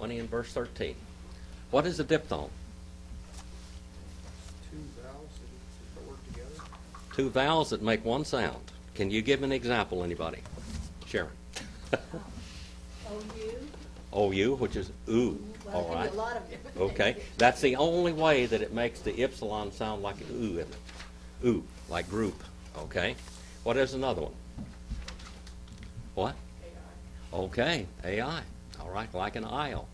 20 and verse 13. What is a diphthong? Two vowels that work together. Two vowels that make one sound. Can you give an example, anybody? Sharon. O-U, which is ooh. Well, All right. A lot of different Okay. things. That's the only way that it makes the ypsilon sound like ooh, isn't it? Ooh, like group. Okay. What is another one? What? AI. Okay, AI. All right, like an aisle.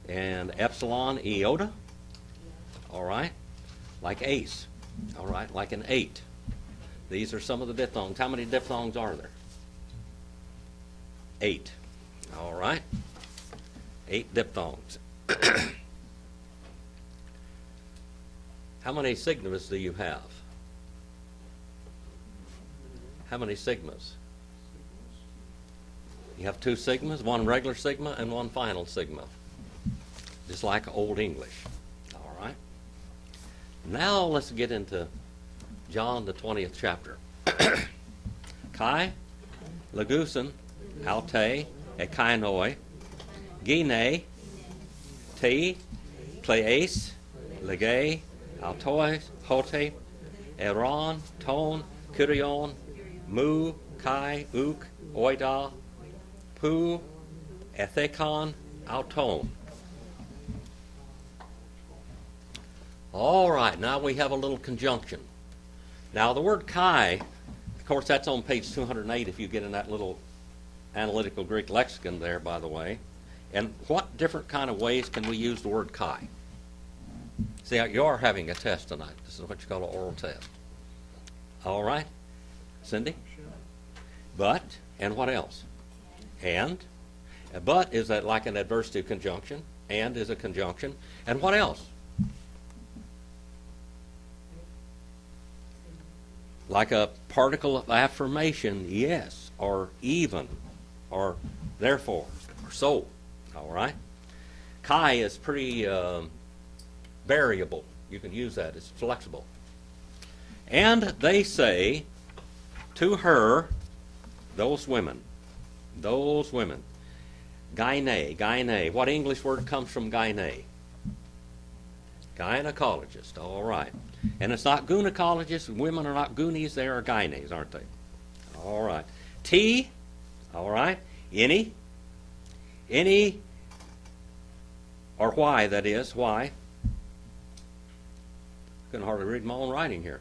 And epsilon, iota. All right, like ace. All right, like an 8. These are some of the diphthongs. How many diphthongs are there? 8. All right, 8 diphthongs. How many sigmas do you have? How many sigmas? You have 2 sigmas, one regular sigma and one final sigma, just like Old English. All right. Now let's get into John the 20th chapter. Kai, Lagusen, Alte, Ekainoi, Gine, Te, Klees, Legay, Altois, Hote, Eron, Ton, Kyrion, Mu, Kai, Uk, Oida, Pu, Ethekon, Auton. All right, now we have a little conjunction. Now the word Kai, of course, that's on page 208 if you get in that little analytical Greek lexicon there, by the way. And what different kind of ways can we use the word Kai? See, you are having a test tonight. This is what you call an oral test. All right. Cindy? But, and what else? And. But is that like an adversative conjunction? And is a conjunction. And what else? Like a particle of affirmation, yes, or even, or therefore, or so. All right? Kai is pretty variable. You can use that. It's flexible. And they say to her, those women, gyne. What English word comes from gyne? Gynecologist. All right. And it's not gynecologists. Women are not goonies. They are gynes, aren't they? All right. T. All right. Any. Or why, that is. Why? Couldn't hardly read my own writing here.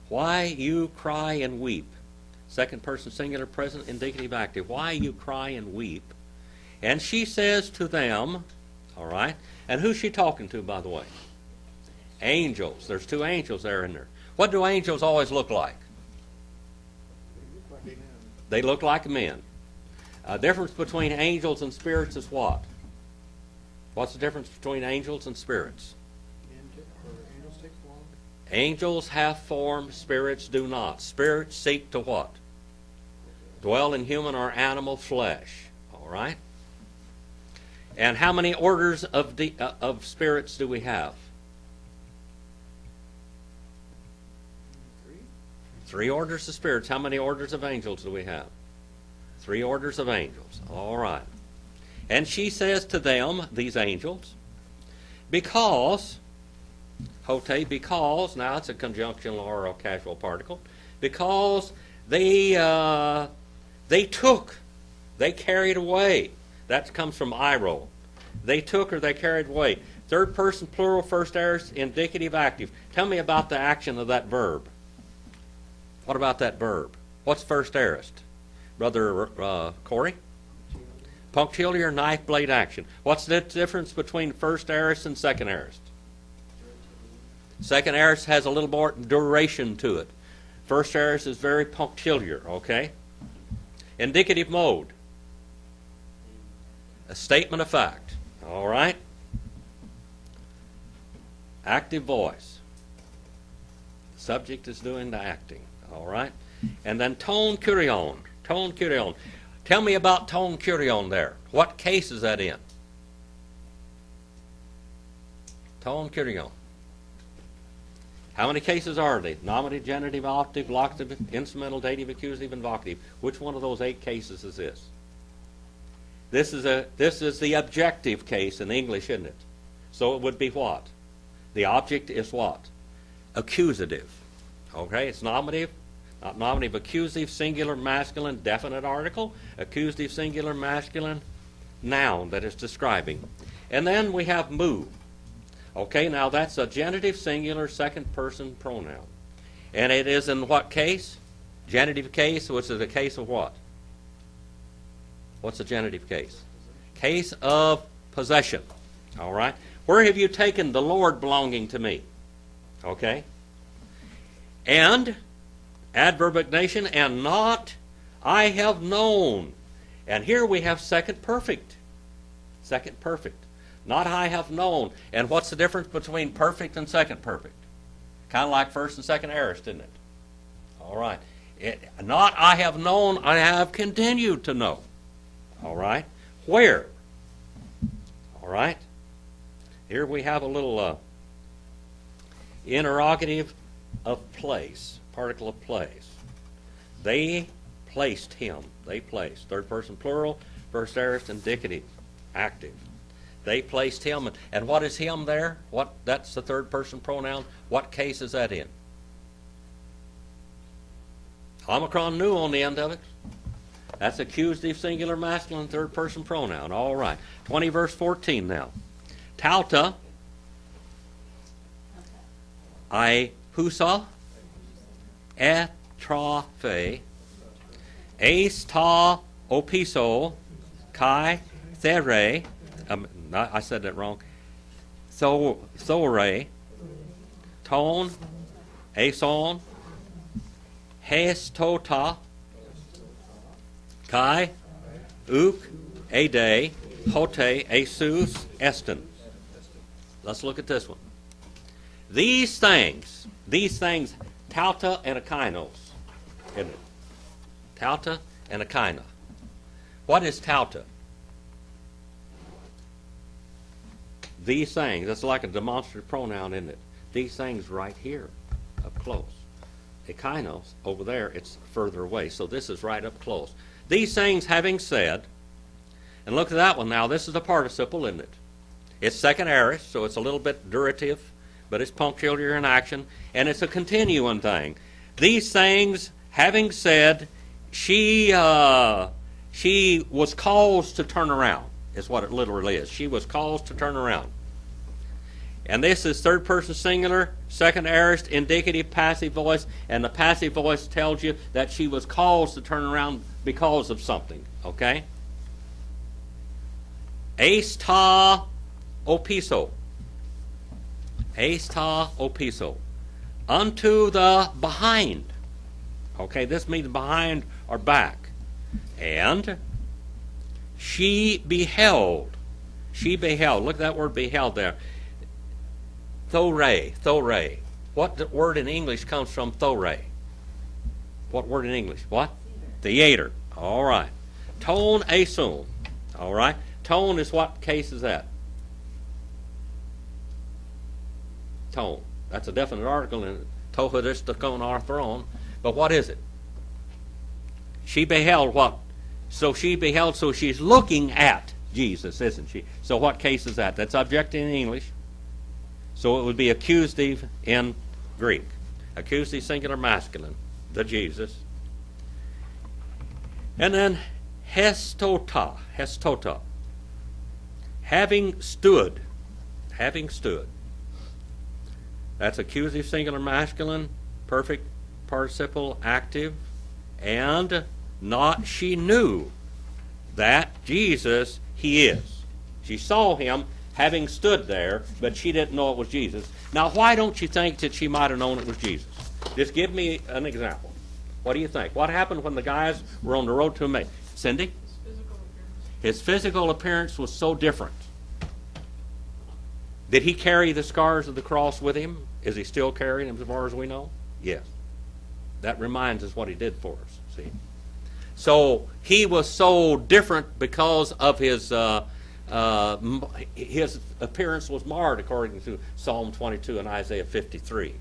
Why you cry and weep. Second person singular present indicative active. Why you cry and weep. And she says to them, all right. And who's she talking to, by the way? Angels. There's 2 angels there in there. What do angels always look like? They look like men. Difference between angels and spirits is what? What's the difference between angels and spirits? Angels take form. Angels have form, spirits do not. Spirits seek to what? Dwell in human or animal flesh. All right? And how many orders of spirits do we have? 3 orders of spirits. How many orders of angels do we have? 3 orders of angels. All right. And she says to them, these angels, because, now it's a conjunctional or a casual particle, because they carried away. That comes from iro. They took or they carried away. Third person plural, first aorist, indicative active. Tell me about the action of that verb. What about that verb? What's first aorist? Brother Corey? Punctiliar knife blade action. What's the difference between first aorist and second aorist? Second aorist has a little more duration to it. First aorist is very punctiliar, okay? Indicative mode. A statement of fact. All right? Active voice. The subject is doing the acting. All right? And then ton kyrion. Ton kyrion. Tell me about ton kyrion there. What case is that in? Ton kyrion. How many cases are they? Nominative, genitive, optative, locative, instrumental, dative, accusative, and vocative. Which one of those 8 cases is this? This is the objective case in English, isn't it? So it would be what? The object is what? Accusative. Okay, it's nominative, not nominative, accusative, singular, masculine, definite article, accusative, singular, masculine, noun that is describing. And then we have mu. Okay, now that's a genitive, singular, second person pronoun. And it is in what case? Genitive case, which is a case of what? What's a genitive case? Case of possession. All right? Where have you taken the Lord belonging to me? Okay? And, adverb negation, and not I have known. And here we have second perfect. Second perfect. Not I have known. And what's the difference between perfect and second perfect? Kind of like first and second aorist, isn't it? All right. Not I have known, I have continued to know. All right. Where? All right. Here we have a little interrogative of place, particle of place. They placed him. They placed. Third person plural, first aorist, indicative, active. They placed him. And what is him there? That's the third person pronoun. What case is that in? Omicron nu on the end of it. That's accusative, singular, masculine, third person pronoun. All right. 20 verse 14 now. Tauta, I husa, etrophe, ace ta opiso, kai there, I said that wrong, thore, tone, ason, hestota, kai, uk, ade, hote, asus, estin. Let's look at this one. These things, tauta and akinos, isn't it? Tauta and akina. What is tauta? These things, that's like a demonstrative pronoun, isn't it? These things right here, up close. Akinos, over there, it's further away. So this is right up close. These things having said, and look at that one now, this is the participle, isn't it? It's second aorist, so it's a little bit durative, but it's punctiliar in action, and it's a continuing thing. These things having said, she was caused to turn around, is what it literally is. She was caused to turn around. And this is third person singular, second aorist, indicative, passive voice, and the passive voice tells you that she was caused to turn around because of something, okay? Ace ta opiso. Ace ta opiso. Unto the behind. Okay, this means behind or back. And she beheld. She beheld. Look at that word beheld there. Thore. Thore. What word in English comes from thore? What word in English? What? Theater. All right. Tone asun. All right. Tone is what case is that? Tone. That's a definite article in tohadistakon arthron. But what is it? She beheld what? So she beheld, so she's looking at Jesus, isn't she? So what case is that? That's objective in English. So it would be accusative in Greek. Accusative, singular, masculine. The Jesus. And then hestota. Hestota. Having stood. Having stood. That's accusative, singular, masculine, perfect participle, active, and not she knew that Jesus he is. She saw him having stood there, but she didn't know it was Jesus. Now, why don't you think that she might have known it was Jesus? Just give me an example. What do you think? What happened when the guys were on the road to Emmaus? Cindy? His physical appearance was so different. Did he carry the scars of the cross with him? Is he still carrying them as far as we know? Yes. That reminds us what he did for us, see? So he was so different because of his appearance was marred according to Psalm 22 and Isaiah 53.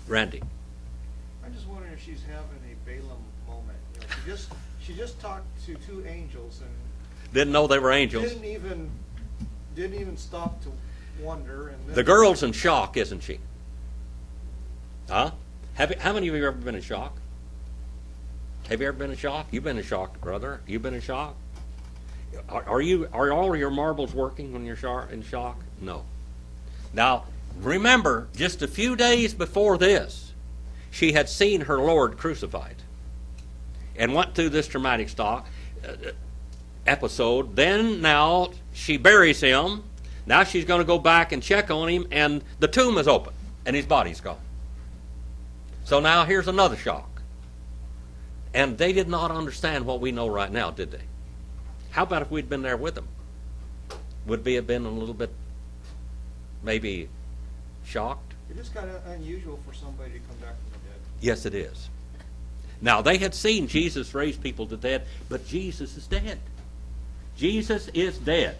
Randy. I'm just wondering if she's having a Balaam moment. You know, She just talked to two angels and Didn't know they were angels. didn't even stop to wonder. And then The girl's in shock, isn't she? Huh? How many of you have ever been in shock? Have you ever been in shock? You've been in shock, brother. You've been in shock. Are all your marbles working when you're in shock? No. Now, remember, just a few days before this, she had seen her Lord crucified and went through this traumatic episode. Then now she buries him. Now she's going to go back and check on him, and the tomb is open, and his body's gone. So now here's another shock. And they did not understand what we know right now, did they? How about if we'd been there with them? Would we have been a little bit, maybe, shocked? It is kind of unusual for somebody to come back from the dead. Yes, it is. Now, they had seen Jesus raise people to dead, but Jesus is dead. Jesus is dead.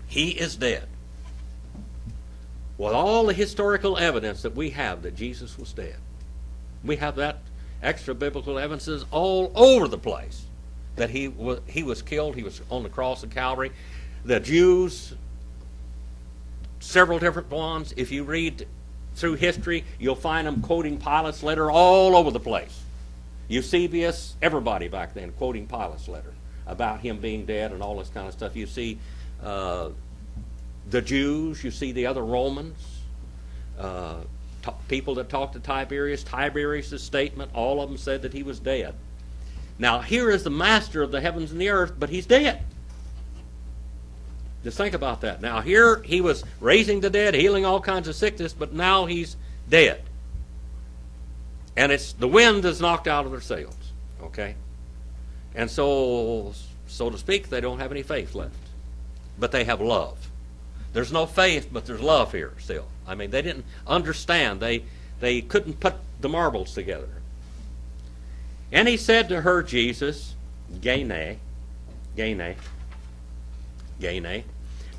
He is dead. With all the historical evidence that we have that Jesus was dead, we have that extra biblical evidences all over the place that he was killed. He was on the cross of Calvary. The Jews, several different ones, if you read through history, you'll find them quoting Pilate's letter all over the place. Eusebius, everybody back then quoting Pilate's letter about him being dead and all this kind of stuff. You see the Jews, you see the other Romans, people that talked to Tiberius. Tiberius' statement, all of them said that he was dead. Now, here is the master of the heavens and the earth, but he's dead. Just think about that. Now, here he was raising the dead, healing all kinds of sickness, but now he's dead. And it's the wind is knocked out of their sails, okay? And so to speak, they don't have any faith left. But they have love. There's no faith, but there's love here still. I mean, they didn't understand. They couldn't put the marbles together. And he said to her, Jesus, Gene.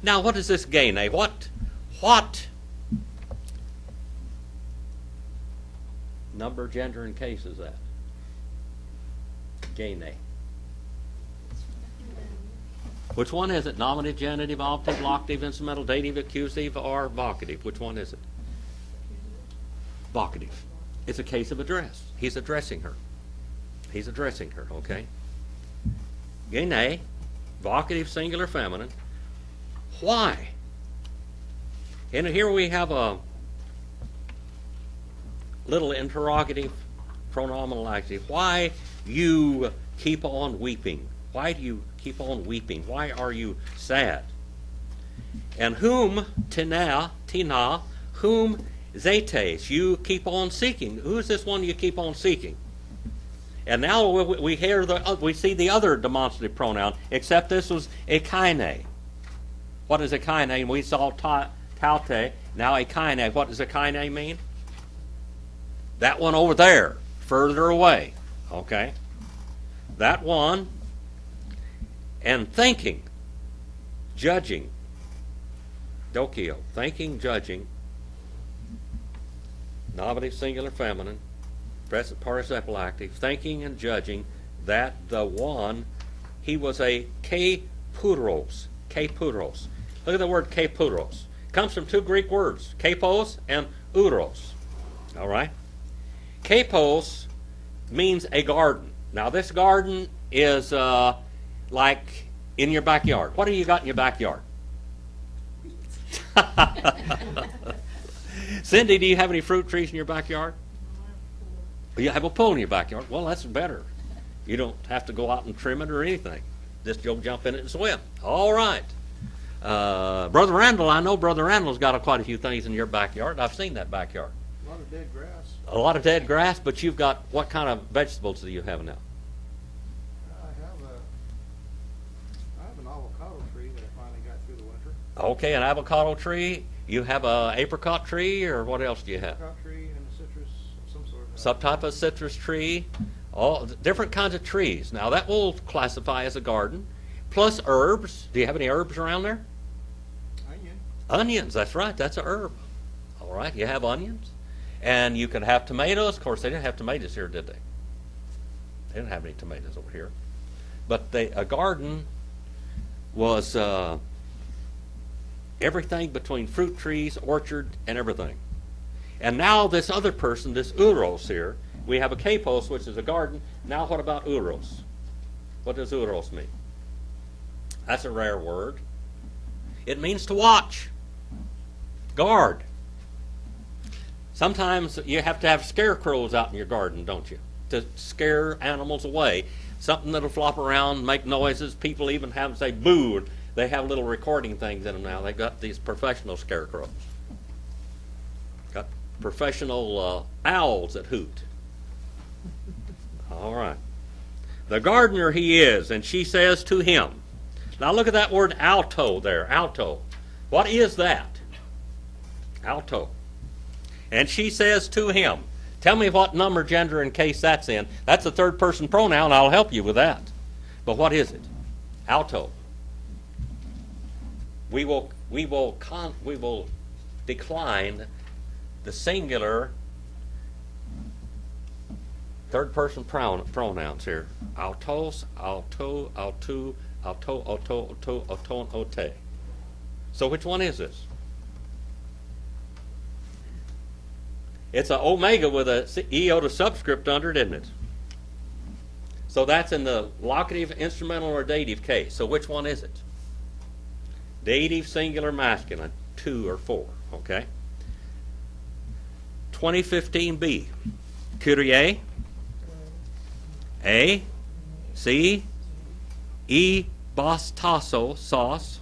Now, what is this Gene? What number, gender, and case is that? Gene. Which one is it? Nominative, genitive, optative, locative, instrumental, dative, accusative, or vocative? Which one is it? Vocative. It's a case of address. He's addressing her. He's addressing her, okay? Gene, vocative, singular, feminine. Why? And here we have a little interrogative pronominal active. Why you keep on weeping? Why do you keep on weeping? Why are you sad? And whom, tina, whom zetes, you keep on seeking. Who is this one you keep on seeking? And now we see the other demonstrative pronoun, except this was ekaine. What is ekaine? We saw taute, now ekaine. What does ekaine mean? That one over there, further away. Okay? That one. And thinking, judging, dokio, thinking, judging, nominative, singular, feminine, present participle active, thinking and judging that the one, he was a kepuros. Look at the word kepuros. It comes from two Greek words, kepos and uros. All right? Kepos means a garden. Now, this garden is like in your backyard. What do you got in your backyard? Cindy, do you have any fruit trees in your backyard? You have a pool in your backyard. Well, that's better. You don't have to go out and trim it or anything. Just go jump in it and swim. All right. Brother Randall, I know Brother Randall's got quite a few things in your backyard. I've seen that backyard. A lot of dead grass. A lot of dead grass, but you've got, what kind of vegetables do you have now? I have an avocado tree that I finally got through the winter. Okay, an avocado tree. You have a apricot tree, or what else do you have? Apricot tree and a citrus of some sort. Some type of citrus tree. All different kinds of trees. Now that will classify as a garden. Plus herbs. Do you have any herbs around there? Onion. Onions, that's right. That's a herb. All right, you have onions. And you could have tomatoes. Of course, they didn't have tomatoes here, did they? They didn't have any tomatoes over here. But a garden was everything between fruit trees, orchard, and everything. And now this other person, this uros here, we have a kapos, which is a garden. Now what about uros? What does uros mean? That's a rare word. It means to watch, guard. Sometimes you have to have scarecrows out in your garden, don't you? To scare animals away. Something that'll flop around, make noises. People even have them say boo. They have little recording things in them now. They've got these professional scarecrows. Got professional owls that hoot. All right. The gardener he is, and she says to him. Now look at that word alto there, alto. What is that? Alto. And she says to him. Tell me what number, gender, and case that's in. That's a third person pronoun. I'll help you with that. But what is it? Alto. We will decline the singular third person pronouns here. Altos, alto, altu, alto, auto, auto, auton, ote. So which one is this? It's an omega with a iota subscript under it, isn't it? So that's in the locative, instrumental, or dative case. So which one is it? Dative, singular, masculine, 2 or 4, okay? 2015b. Kyrie, A, C, E, bastaso, sauce,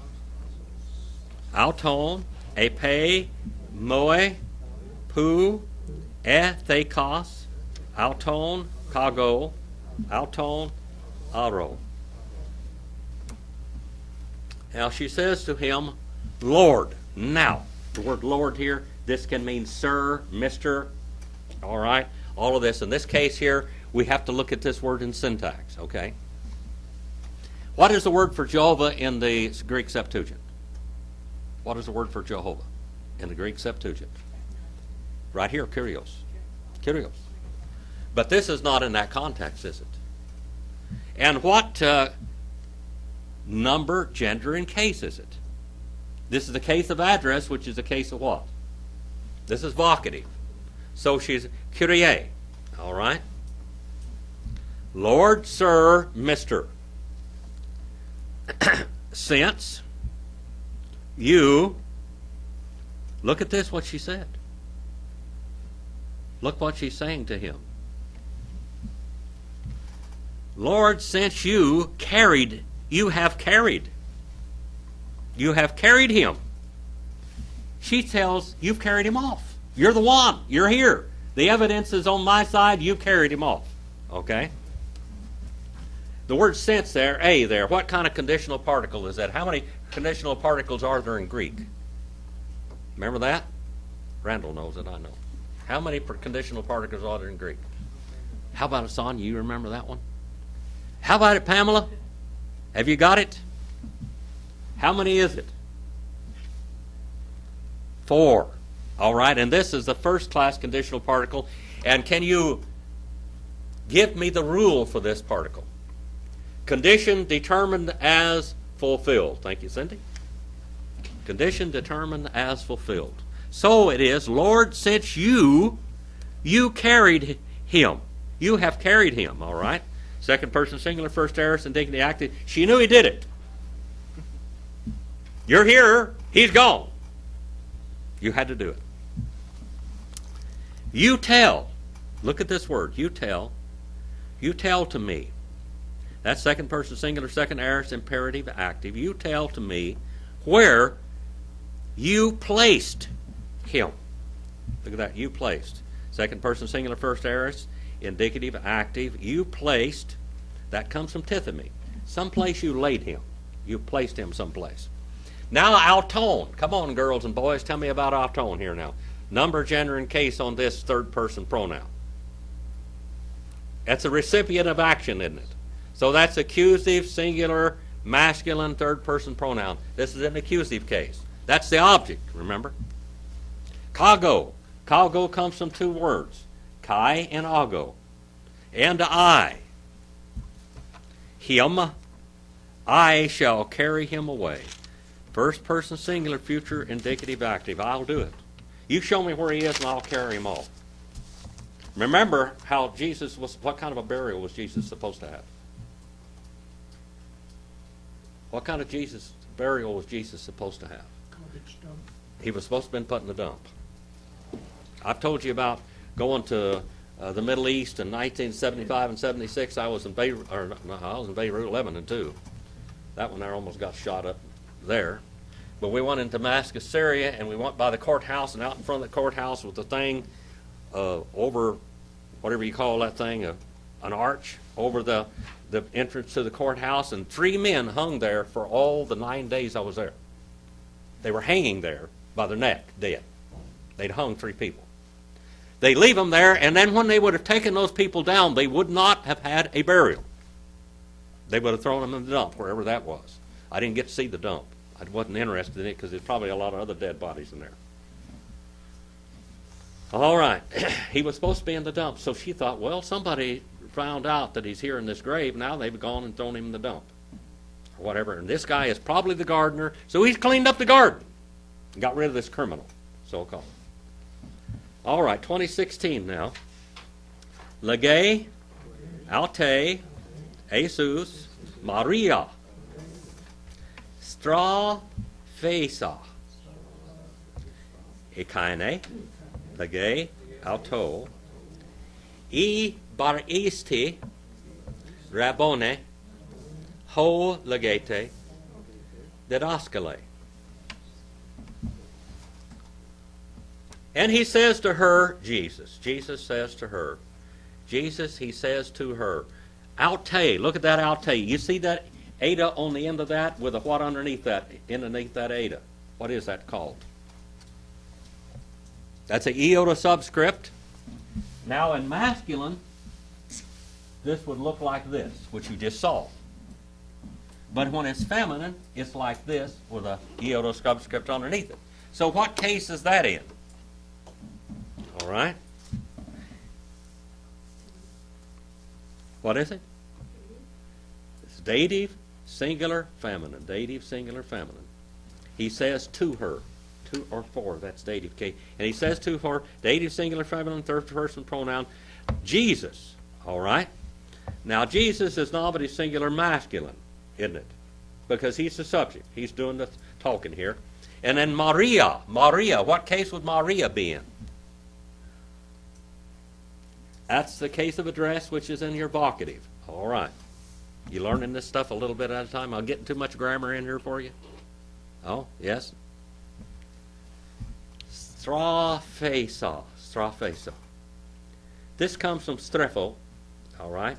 auton, epe, moe, pu, ethekos, auton, kago, auton, aro. Now she says to him, Lord. Now, the word Lord here, this can mean sir, mister, all right, all of this. In this case here, we have to look at this word in syntax, okay? What is the word for Jehovah in the Greek Septuagint? What is the word for Jehovah in the Greek Septuagint? Right here, Kyrios. Kyrios. But this is not in that context, is it? And what number, gender, and case is it? This is the case of address, which is the case of what? This is vocative. So she's Kyrie. All right? Lord, sir, mister. Since you, look at this, what she said. Look what she's saying to him. Lord, since you have carried him. She tells, you've carried him off. You're the one. You're here. The evidence is on my side. You've carried him off. Okay? The word since there, a there, what kind of conditional particle is that? How many conditional particles are there in Greek? Remember that? Randall knows it, I know. How many conditional particles are there in Greek? How about it, Son? You remember that one? How about it, Pamela? Have you got it? How many is it? 4. All right, and this is the first class conditional particle. And can you give me the rule for this particle? Condition determined as fulfilled. Thank you, Cindy. Condition determined as fulfilled. So it is, Lord, since you carried him. You have carried him, all right? Second person singular, first aorist, indicative active. She knew he did it. You're here, he's gone. You had to do it. You tell. Look at this word, you tell. You tell to me. That's second person singular, second aorist, imperative active. You tell to me where you placed him. Look at that, you placed. Second person singular, first aorist, indicative active. You placed, that comes from tithemi. Someplace you laid him. You placed him someplace. Now auton. Come on, girls and boys, tell me about auton here now. Number, gender, and case on this third person pronoun. That's a recipient of action, isn't it? So that's accusative, singular, masculine, third person pronoun. This is an accusative case. That's the object, remember? Kago. Kago comes from 2 words, kai and ago. And I. him, I shall carry him away. First person singular, future indicative active. I'll do it. You show me where he is and I'll carry him off. Remember how Jesus was, what kind of a burial was Jesus supposed to have? What kind of burial was Jesus supposed to have? He was supposed to have been put in the dump. I've told you about going to the Middle East in 1975 and 76. I was in Beirut, I was in Beirut, Lebanon too. That one there almost got shot up there. But we went in Damascus, Syria, and we went by the courthouse, and out in front of the courthouse was the thing over, whatever you call that thing, an arch over the entrance to the courthouse, and 3 men hung there for all the 9 days I was there. They were hanging there by their neck, dead. They'd hung 3 people. They leave them there, and then when they would have taken those people down, they would not have had a burial. They would have thrown them in the dump, wherever that was. I didn't get to see the dump. I wasn't interested in it because there's probably a lot of other dead bodies in there. All right. He was supposed to be in the dump, so she thought, well, somebody found out that he's here in this grave. Now they've gone and thrown him in the dump. Or whatever. And this guy is probably the gardener, so he's cleaned up the garden and got rid of this criminal, so-called. All right, 2016 now. Legay, Alte, Jesus, Maria, Stra, Fesa, Ekaine, Legay, Alto, E bar isti, Rabbone, Ho legate, Didaskale. And he says to her, Jesus says to her, he says to her, Alte, look at that Alte. You see that Ada on the end of that with a what underneath that Ada? What is that called? That's an iota subscript. Now in masculine, this would look like this, which you just saw. But when it's feminine, it's like this with a iota subscript underneath it. So what case is that in? All right. What is it? It's dative, singular, feminine. Dative, singular, feminine. He says to her. To or for, that's dative case. And he says to her, dative, singular, feminine, third person pronoun, Jesus. All right? Now, Jesus is nominative, singular, masculine, isn't it? Because he's the subject. He's doing the talking here. And then Maria. Maria. What case would Maria be in? That's the case of address, which is in your vocative. All right. You learning this stuff a little bit at a time? I'm getting too much grammar in here for you? Oh, yes? Straphesa. Straphesa. This comes from strepho, all right?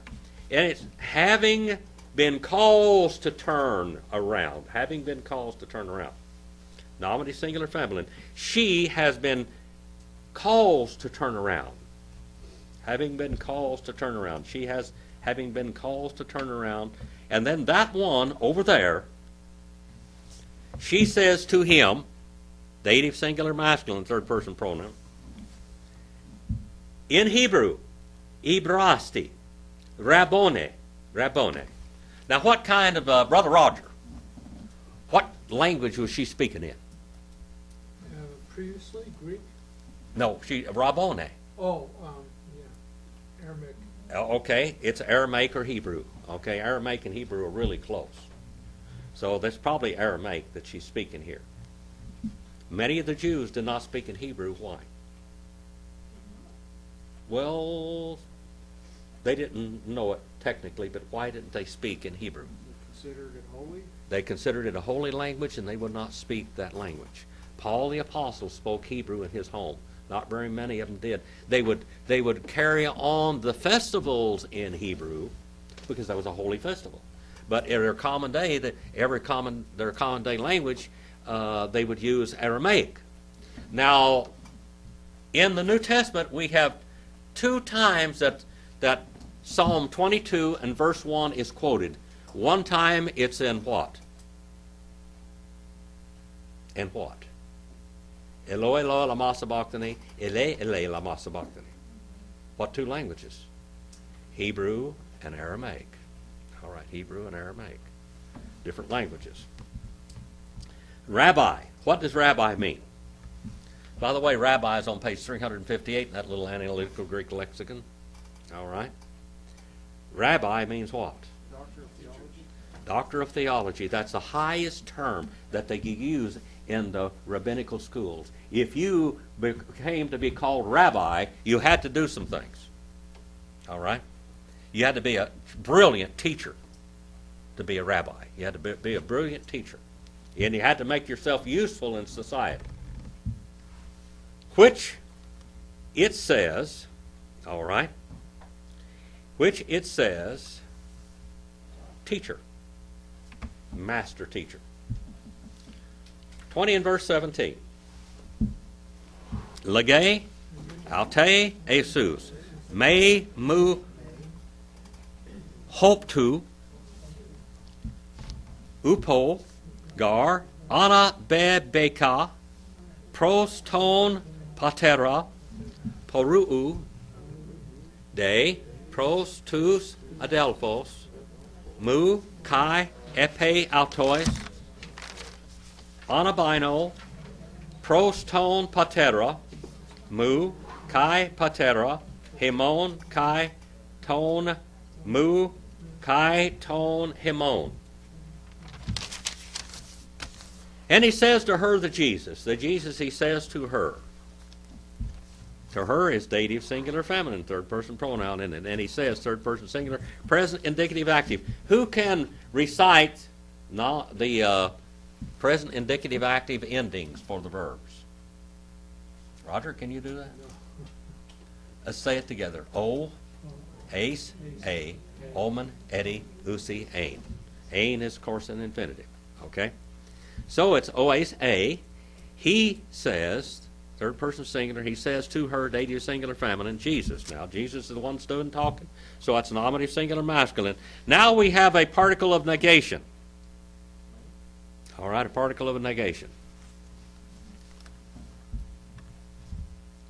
And it's having been caused to turn around. Having been caused to turn around. Nominative, singular, feminine. She has been caused to turn around. Having been caused to turn around. She has, having been caused to turn around. And then that one over there, she says to him, dative, singular, masculine, third person pronoun. In Hebrew, Ibrasti, Rabbone, Rabbone. Now what kind of, Brother Roger, what language was she speaking in? Previously, Greek? No, Rabbone. Oh, yeah, Aramaic. Okay, it's Aramaic or Hebrew. Okay, Aramaic and Hebrew are really close. So that's probably Aramaic that she's speaking here. Many of the Jews did not speak in Hebrew. Why? Well, they didn't know it technically, but why didn't they speak in Hebrew? They considered it holy? They considered it a holy language, and they would not speak that language. Paul the Apostle spoke Hebrew in his home. Not very many of them did. They would carry on the festivals in Hebrew because that was a holy festival. But in their common day, their common day language, they would use Aramaic. Now, in the New Testament, we have 2 times that Psalm 22 and verse 1 is quoted. One time it's in what? In what? Eloi, Eloi, lama sabachthani, Ele, Ele, lama sabachthani. What 2 languages? Hebrew and Aramaic. All right, Hebrew and Aramaic. Different languages. Rabbi. What does rabbi mean? By the way, rabbi is on page 358 in that little analytical Greek lexicon. All right. Rabbi means what? Doctor of theology. Doctor of theology. That's the highest term that they use in the rabbinical schools. If you came to be called rabbi, you had to do some things. All right? You had to be a brilliant teacher to be a rabbi. You had to be a brilliant teacher. And you had to make yourself useful in society. Which it says, all right, which it says, teacher, master teacher. 20 and verse 17. Lege, alte, esus, me, mu, hoptu, upo, gar, ana, be, beka, pros, ton, patera, poruu, de, pros, tus, adelphos, mu, kai, epe, autois, anabino, pros, ton, patera, mu, kai, patera, hemon, kai, ton, mu, kai, ton, hemon. And he says to her, the Jesus he says to her. To her is dative, singular, feminine, third person pronoun in it. And he says third person singular, present, indicative, active. Who can recite the present, indicative, active endings for the verbs? Roger, can you do that? Let's say it together. O, ace, a, omen, edi, usi, ain. Ain is, of course, an infinitive. Okay? So it's oas a. He says, third person singular, he says to her, dative singular feminine, Jesus. Now, Jesus is the one stood and talking. So that's nominative singular masculine. Now we have a particle of negation. All right, a particle of negation.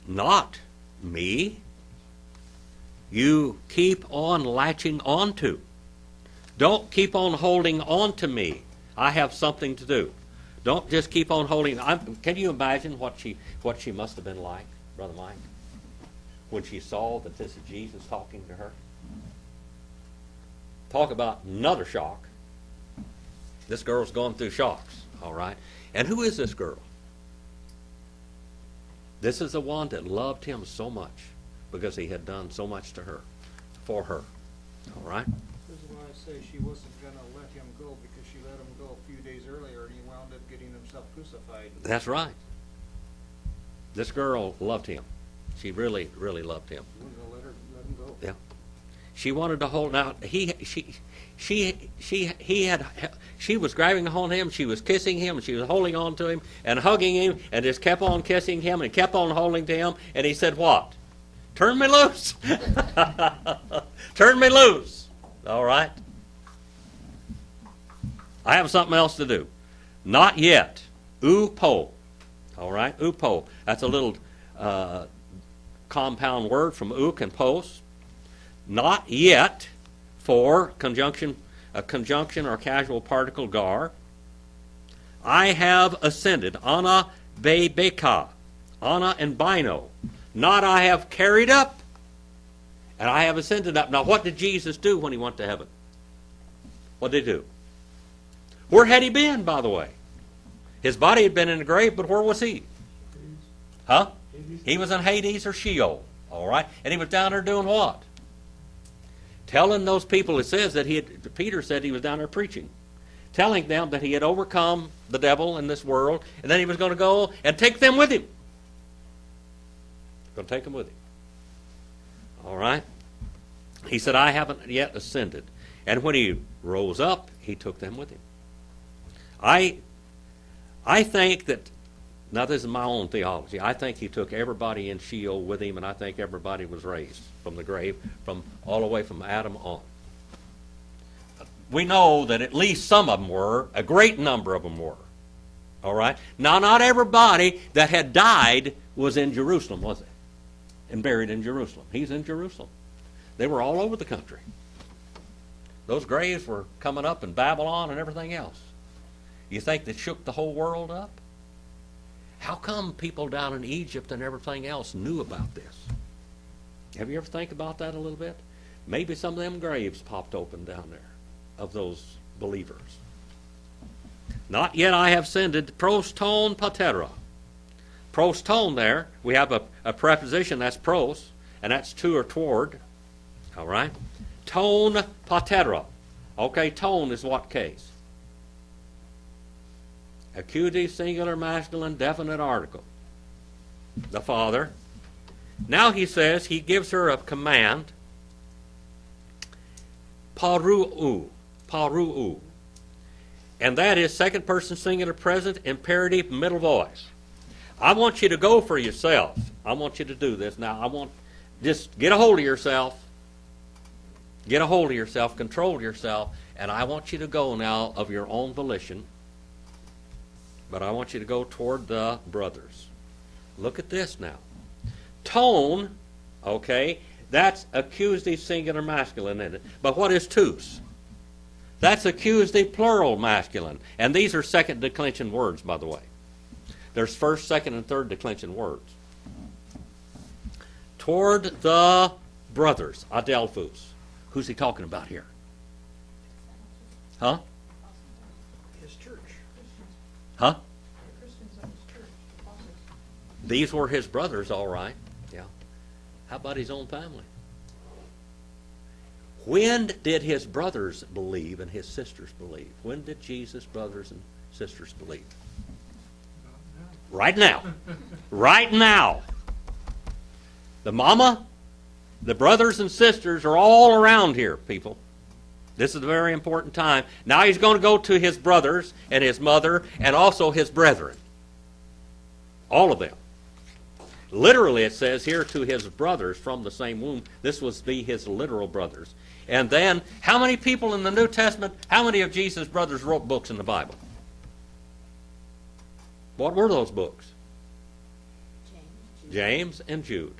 Not me. You keep on latching onto. Don't keep on holding on to me. I have something to do. Don't just keep on holding. Can you imagine what she must have been like, Brother Mike, when she saw that this is Jesus talking to her? Talk about another shock. This girl's going through shocks, all right? And who is this girl? This is the one that loved him so much because he had done so much to her, for her, all right? This is why I say she wasn't going to let him go, because she let him go a few days earlier and he wound up getting himself crucified. That's right. This girl loved him. She really, really loved him. She wasn't going to let him go. Yeah. She wanted to hold out. She was grabbing on him. She was kissing him. She was holding on to him and hugging him and just kept on kissing him and kept on holding to him. And he said, what? Turn me loose. Turn me loose. All right. I have something else to do. Not yet. Upo. All right. Upo. That's a little compound word from uk and pos. Not yet for a conjunction or casual particle gar. I have ascended. Ana be beka. Ana and bino. Not I have carried up. And I have ascended up. Now what did Jesus do when he went to heaven? What did he do? Where had he been, by the way? His body had been in the grave, but where was he? Huh? He was in Hades or Sheol. All right? And he was down there doing what? Telling those people, it says that Peter said he was down there preaching. Telling them that he had overcome the devil in this world, and then he was going to go and take them with him. Going to take them with him. All right? He said, I haven't yet ascended. And when he rose up, he took them with him. I think that, now this is my own theology, I think he took everybody in Sheol with him, and I think everybody was raised from the grave, from all the way from Adam on. We know that at least some of them were, a great number of them were. All right? Now, not everybody that had died was in Jerusalem, was it? And buried in Jerusalem. He's in Jerusalem. They were all over the country. Those graves were coming up in Babylon and everything else. You think that shook the whole world up? How come people down in Egypt and everything else knew about this? Have you ever think about that a little bit? Maybe some of them graves popped open down there of those believers. Not yet I have ascended, pros ton patera. Pros ton there, we have a preposition, that's pros, and that's to or toward. All right? Ton patera. Okay, ton is what case? Accusative, singular, masculine, definite article. The Father. Now he says, he gives her a command. Paru'u. Paru'u. And that is second person singular present, imperative, middle voice. I want you to go for yourself. I want you to do this. Now, just get a hold of yourself. Get a hold of yourself, control yourself, and I want you to go now of your own volition. But I want you to go toward the brothers. Look at this now. Tone, okay, that's accusative singular masculine, isn't it? But what is tous? That's accusative plural masculine. And these are second declension words, by the way. There's first, second, and third declension words. Toward the brothers, adelphus. Who's he talking about here? Huh? His church. Huh? Christians in his church. Apostles. These were his brothers, all right. Yeah. How about his own family? When did his brothers believe and his sisters believe? When did Jesus' brothers and sisters believe? Right now. Right now. The mama, the brothers and sisters are all around here, people. This is a very important time. Now he's going to go to his brothers and his mother and also his brethren. All of them. Literally it says here to his brothers from the same womb. This was be his literal brothers. And then, how many people in the New Testament, how many of Jesus' brothers wrote books in the Bible? What were those books? James and Jude.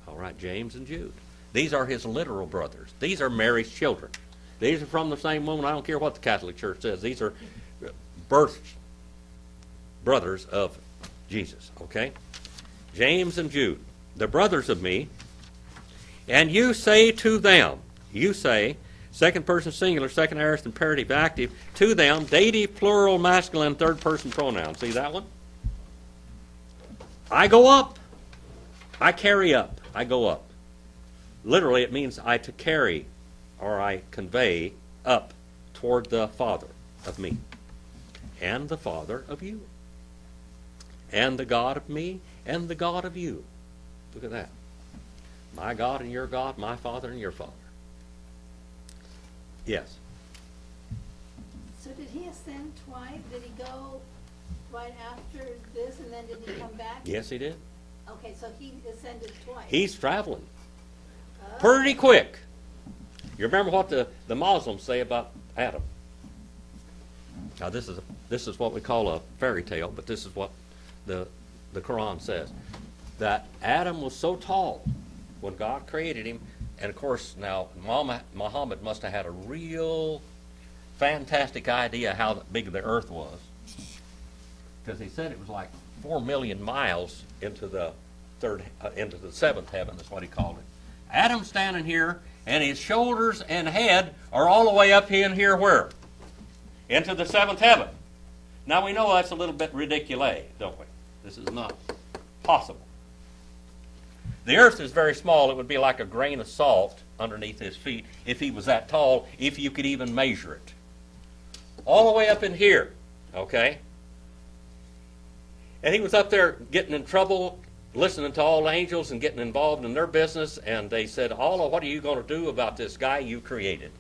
All right, James and Jude. These are his literal brothers. These are Mary's children. These are from the same woman. I don't care what the Catholic Church says. These are birth brothers of Jesus, okay? James and Jude, the brothers of me, and you say to them, you say, second person singular, second aorist imperative active, to them, dative, plural, masculine, third person pronoun. See that one? I go up. I carry up. I go up. Literally, it means I to carry or I convey up toward the Father of me and the Father of you and the God of me and the God of you. Look at that. My God and your God, my Father and your Father. Yes. So did he ascend twice? Did he go right after this and then did he come back? Yes, he did. Okay, so he ascended twice. He's traveling Oh. pretty quick. You remember what the Muslims say about Adam? Now this is what we call a fairy tale, but this is what the Quran says. That Adam was so tall when God created him, and of course now Muhammad must have had a real fantastic idea how big the earth was. Because he said it was like 4 million miles into the seventh heaven, is what he called it. Adam's standing here, and his shoulders and head are all the way up in here where? Into the seventh heaven. Now we know that's a little bit ridiculous, don't we? This is not possible. The earth is very small. It would be like a grain of salt underneath his feet if he was that tall, if you could even measure it. All the way up in here, okay? And he was up there getting in trouble, listening to all the angels and getting involved in their business, and they said, Allah, what are you going to do about this guy you created?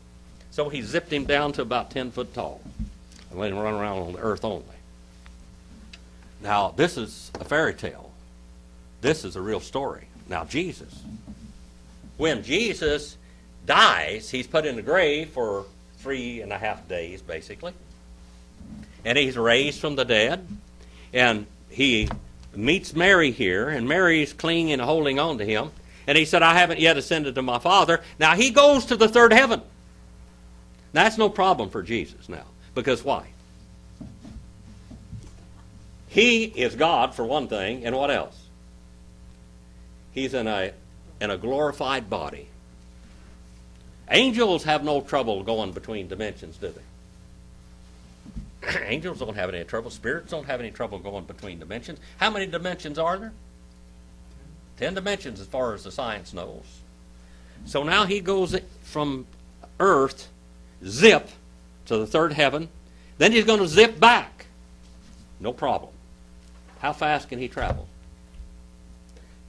So he zipped him down to about 10 foot tall and let him run around on the earth only. Now, this is a fairy tale. This is a real story. Now, Jesus. When Jesus dies, he's put in the grave for 3.5 days, basically. And he's raised from the dead. And he meets Mary here, and Mary's clinging and holding on to him. And he said, I haven't yet ascended to my Father. Now, he goes to the third heaven. That's no problem for Jesus now. Because why? He is God, for one thing, and what else? He's in a glorified body. Angels have no trouble going between dimensions, do they? Angels don't have any trouble. Spirits don't have any trouble going between dimensions. How many dimensions are there? 10 dimensions as far as the science knows. So now he goes from earth, zip, to the third heaven. Then he's going to zip back. No problem. How fast can he travel?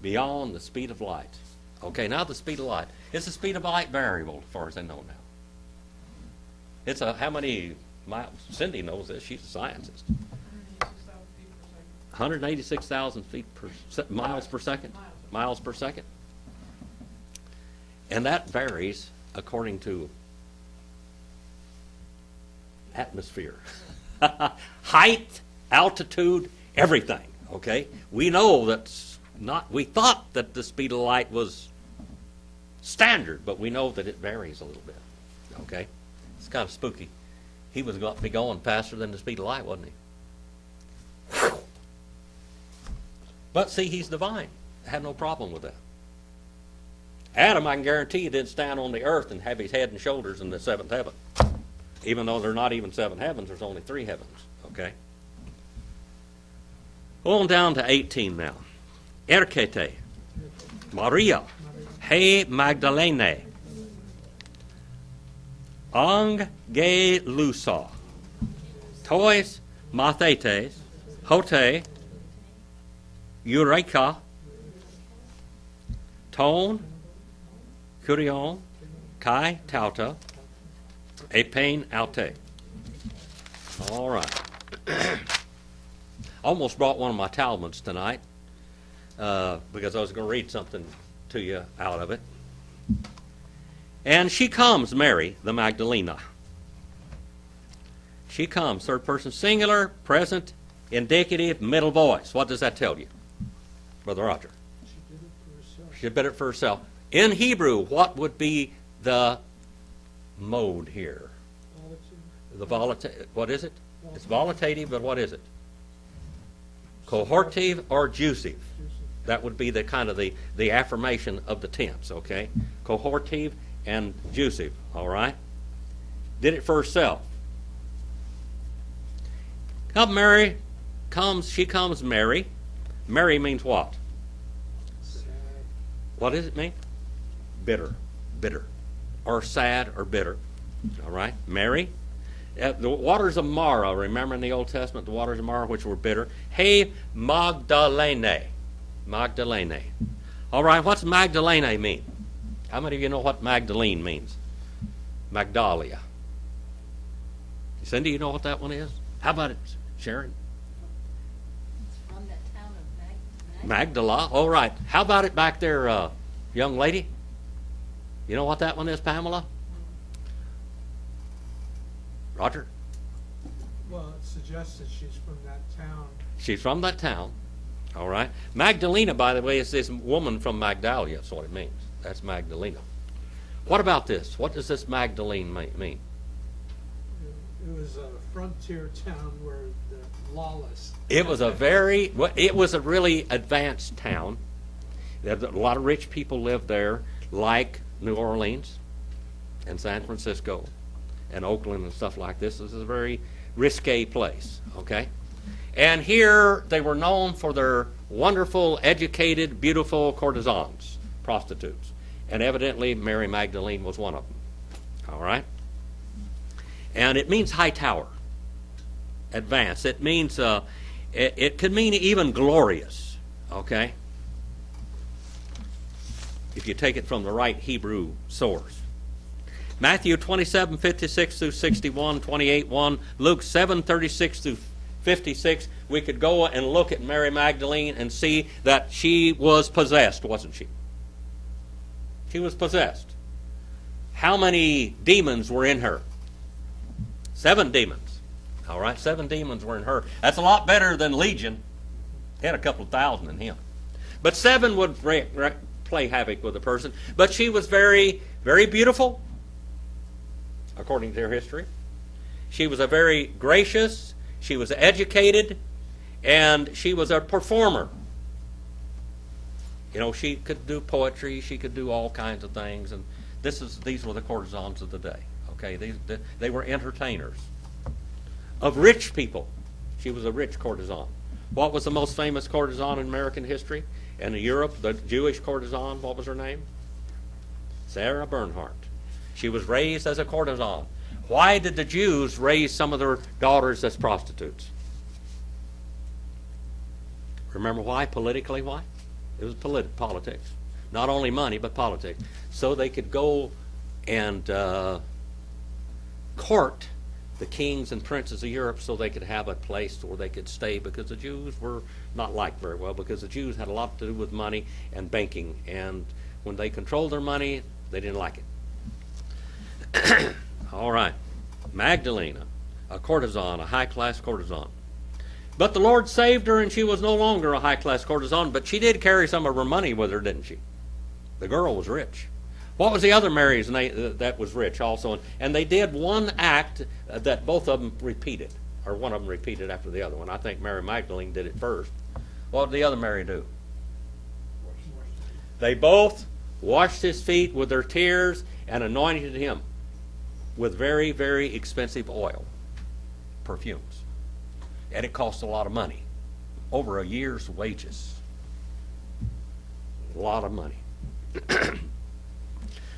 Beyond the speed of light. Okay, now the speed of light. Is the speed of light variable as far as I know now? It's how many miles? Cindy knows this. She's a scientist. 186,000 feet per miles per second. Miles per second. And that varies according to atmosphere. Height, altitude, everything. Okay? We know that's not, we thought that the speed of light was standard, but we know that it varies a little bit. Okay? It's kind of spooky. He was going to be going faster than the speed of light, wasn't he? But see, he's divine. Had no problem with that. Adam, I can guarantee you, didn't stand on the earth and have his head and shoulders in the seventh heaven. Even though there are not even 7 heavens, there's only 3 heavens. Okay? On down to 18 now. Erkete, Maria, He Magdalene, Angelusa, Tois Mathetes, Hote, Eureka, Ton, Curion, Kai Tauta, Epain Alte. All right. Almost brought one of my Talmuds tonight because I was going to read something to you out of it. And she comes, Mary, the Magdalena. She comes, third person singular, present, indicative, middle voice. What does that tell you, Brother Roger? She did it for herself. In Hebrew, what would be the mode here? The volitative. What is it? It's volitative, but what is it? Cohortive or jussive? That would be the kind of the affirmation of the tense, okay? Cohortive and jussive, all right? Did it for herself. She comes Mary. Mary means what? What does it mean? Bitter. Or sad or bitter. All right? Mary. The waters of Mara, remember in the Old Testament, the waters of Mara which were bitter. Hey, Magdalene. All right, what's Magdalene mean? How many of you know what Magdalene means? Magdalia. Cindy, you know what that one is? How about it, Sharon? It's from the town of Magdala. All right. How about it back there, young lady? You know what that one is, Pamela? Roger? Well, it suggests that she's from that town. She's from that town. All right. Magdalena, by the way, is this woman from Magdalia. That's what it means. That's Magdalena. What about this? What does this Magdalene mean? It was a frontier town where the lawless. It was a really advanced town. A lot of rich people lived there, like New Orleans and San Francisco and Oakland and stuff like this. This is a very risque place, okay? And here they were known for their wonderful, educated, beautiful courtesans, prostitutes. And evidently Mary Magdalene was one of them, all right? And it means high tower, advanced. It means, it could mean even glorious, okay? If you take it from the right Hebrew source. Matthew 27:56 through 61, 28:1, Luke 7:36 through 56. We could go and look at Mary Magdalene and see that she was possessed, wasn't she? She was possessed. How many demons were in her? 7 demons. All right, 7 demons were in her. That's a lot better than Legion. He had a couple of thousand in him. But 7 would play havoc with a person. But she was very, very beautiful. according to their history. She was a very gracious, she was educated, and she was a performer. You know, she could do poetry, she could do all kinds of things, and these were the courtesans of the day. Okay, they were entertainers of rich people. She was a rich courtesan. What was the most famous courtesan in American history? And in Europe, the Jewish courtesan, what was her name? Sarah Bernhardt. She was raised as a courtesan. Why did the Jews raise some of their daughters as prostitutes? Remember why? Politically why? It was politics. Not only money, but politics. So they could go and court the kings and princes of Europe so they could have a place where they could stay, because the Jews were not liked very well, because the Jews had a lot to do with money and banking, and when they controlled their money, they didn't like it. All right. Magdalena, a courtesan, a high-class courtesan. But the Lord saved her, and she was no longer a high-class courtesan, but she did carry some of her money with her, didn't she? The girl was rich. What was the other Mary's name that was rich also? And they did one act that both of them repeated, or one of them repeated after the other one. I think Mary Magdalene did it first. What did the other Mary do? They both washed his feet with their tears and anointed him with very, very expensive oil, perfumes. And it cost a lot of money, over a year's wages. A lot of money.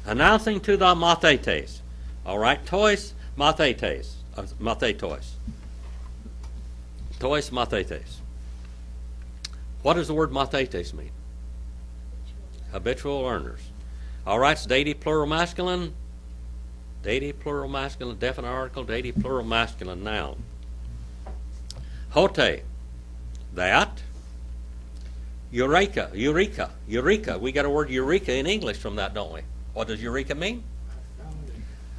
Announcing to the mathetes. All right, tois mathetes. Mathetois. Tois mathetes. What does the word mathetes mean? Habitual learners. All right, it's dative plural masculine. Dative plural masculine, definite article, dative plural masculine noun. Hote, that. Eureka. We got a word eureka in English from that, don't we? What does eureka mean?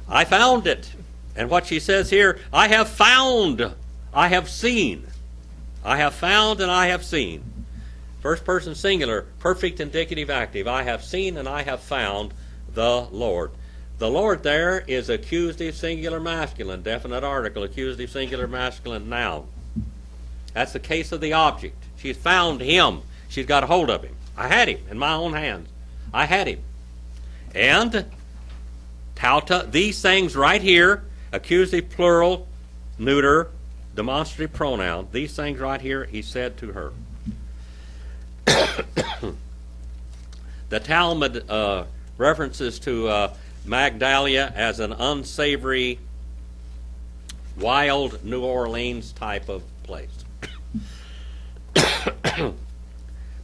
I found it. And what she says here, I have found, I have seen. I have found and I have seen. First person singular, perfect indicative active. I have seen and I have found the Lord. The Lord there is accusative singular masculine, definite article, accusative singular masculine noun. That's the case of the object. She's found him. She's got a hold of him. I had him in my own hands. I had him. And tauta, these things right here, accusative plural, neuter, demonstrative pronoun, these things right here, he said to her. The Talmud references to Magdalia as an unsavory, wild New Orleans type of place.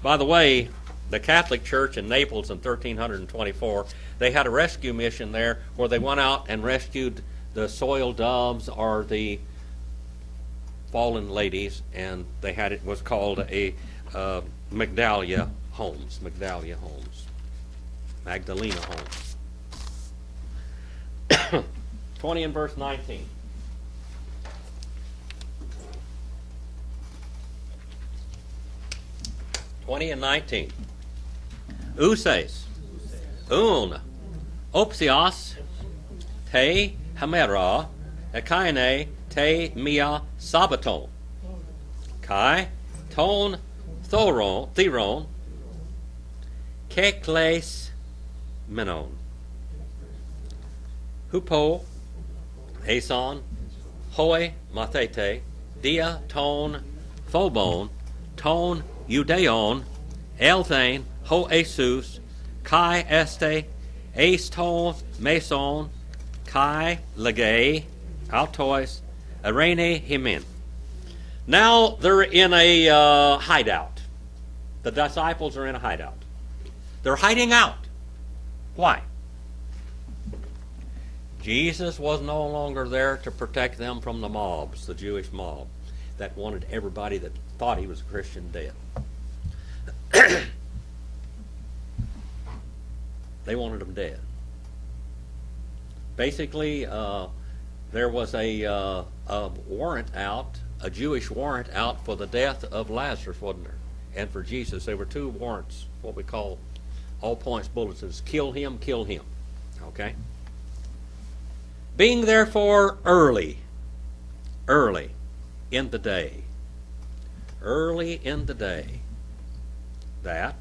By the way, the Catholic Church in Naples in 1324, they had a rescue mission there where they went out and rescued the soiled doves or the fallen ladies, and they had it was called a Magdalia Homes, Magdalena Homes. 20 and verse 19. And 19. Uses, un, opsios, te hamera, ekaine te mia sabaton, kai ton theron, kekles menon, hupo, eson, hoi mathete, dia ton phobon, ton Eudeon, Elthane, Ho Jesus, Kai Este, Aston, Mason, Kai Legay, Altois, Arene Himen. Now they're in a hideout. The disciples are in a hideout. They're hiding out. Why? Jesus was no longer there to protect them from the mobs, the Jewish mob, that wanted everybody that thought he was a Christian dead. They wanted him dead. Basically, there was a warrant out, a Jewish warrant out for the death of Lazarus, wasn't there? And for Jesus, there were two warrants, what we call all points bulletins. Kill him, kill him. Okay? Being therefore early in the day, that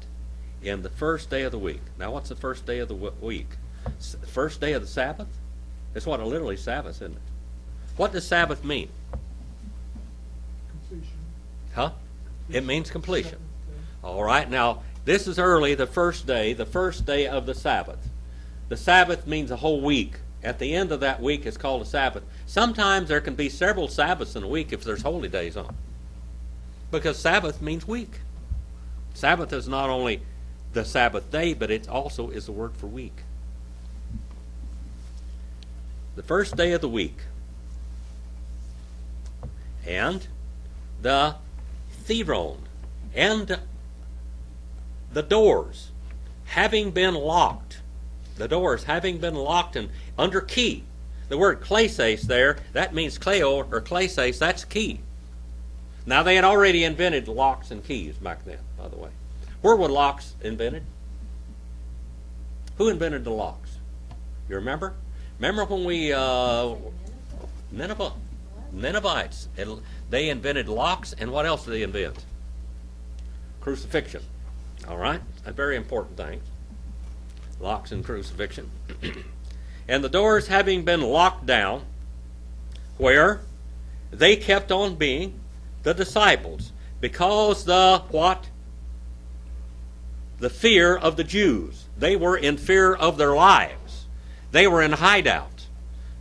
in the first day of the week. Now, what's the first day of the week? First day of the Sabbath? That's what it literally Sabbath, isn't it? What does Sabbath mean? Completion. Huh? It means completion. Seventh day. All right, now, this is early, the first day of the Sabbath. The Sabbath means a whole week. At the end of that week is called a Sabbath. Sometimes there can be several Sabbaths in a week if there's holy days on. Because Sabbath means week. Sabbath is not only the Sabbath day, but it also is the word for week. The first day of the week. And the theron, and the doors having been locked. The doors having been locked and under key. The word kleses there, that means kleo or kleses, that's key. Now, they had already invented locks and keys back then, by the way. Where were locks invented? Who invented the locks? You remember? Remember when we, Ninevites, they invented locks, and what else did they invent? Crucifixion. All right? A very important thing. Locks and crucifixion. And the doors having been locked down, where they kept on being the disciples, because the what? The fear of the Jews. They were in fear of their lives. They were in hideout.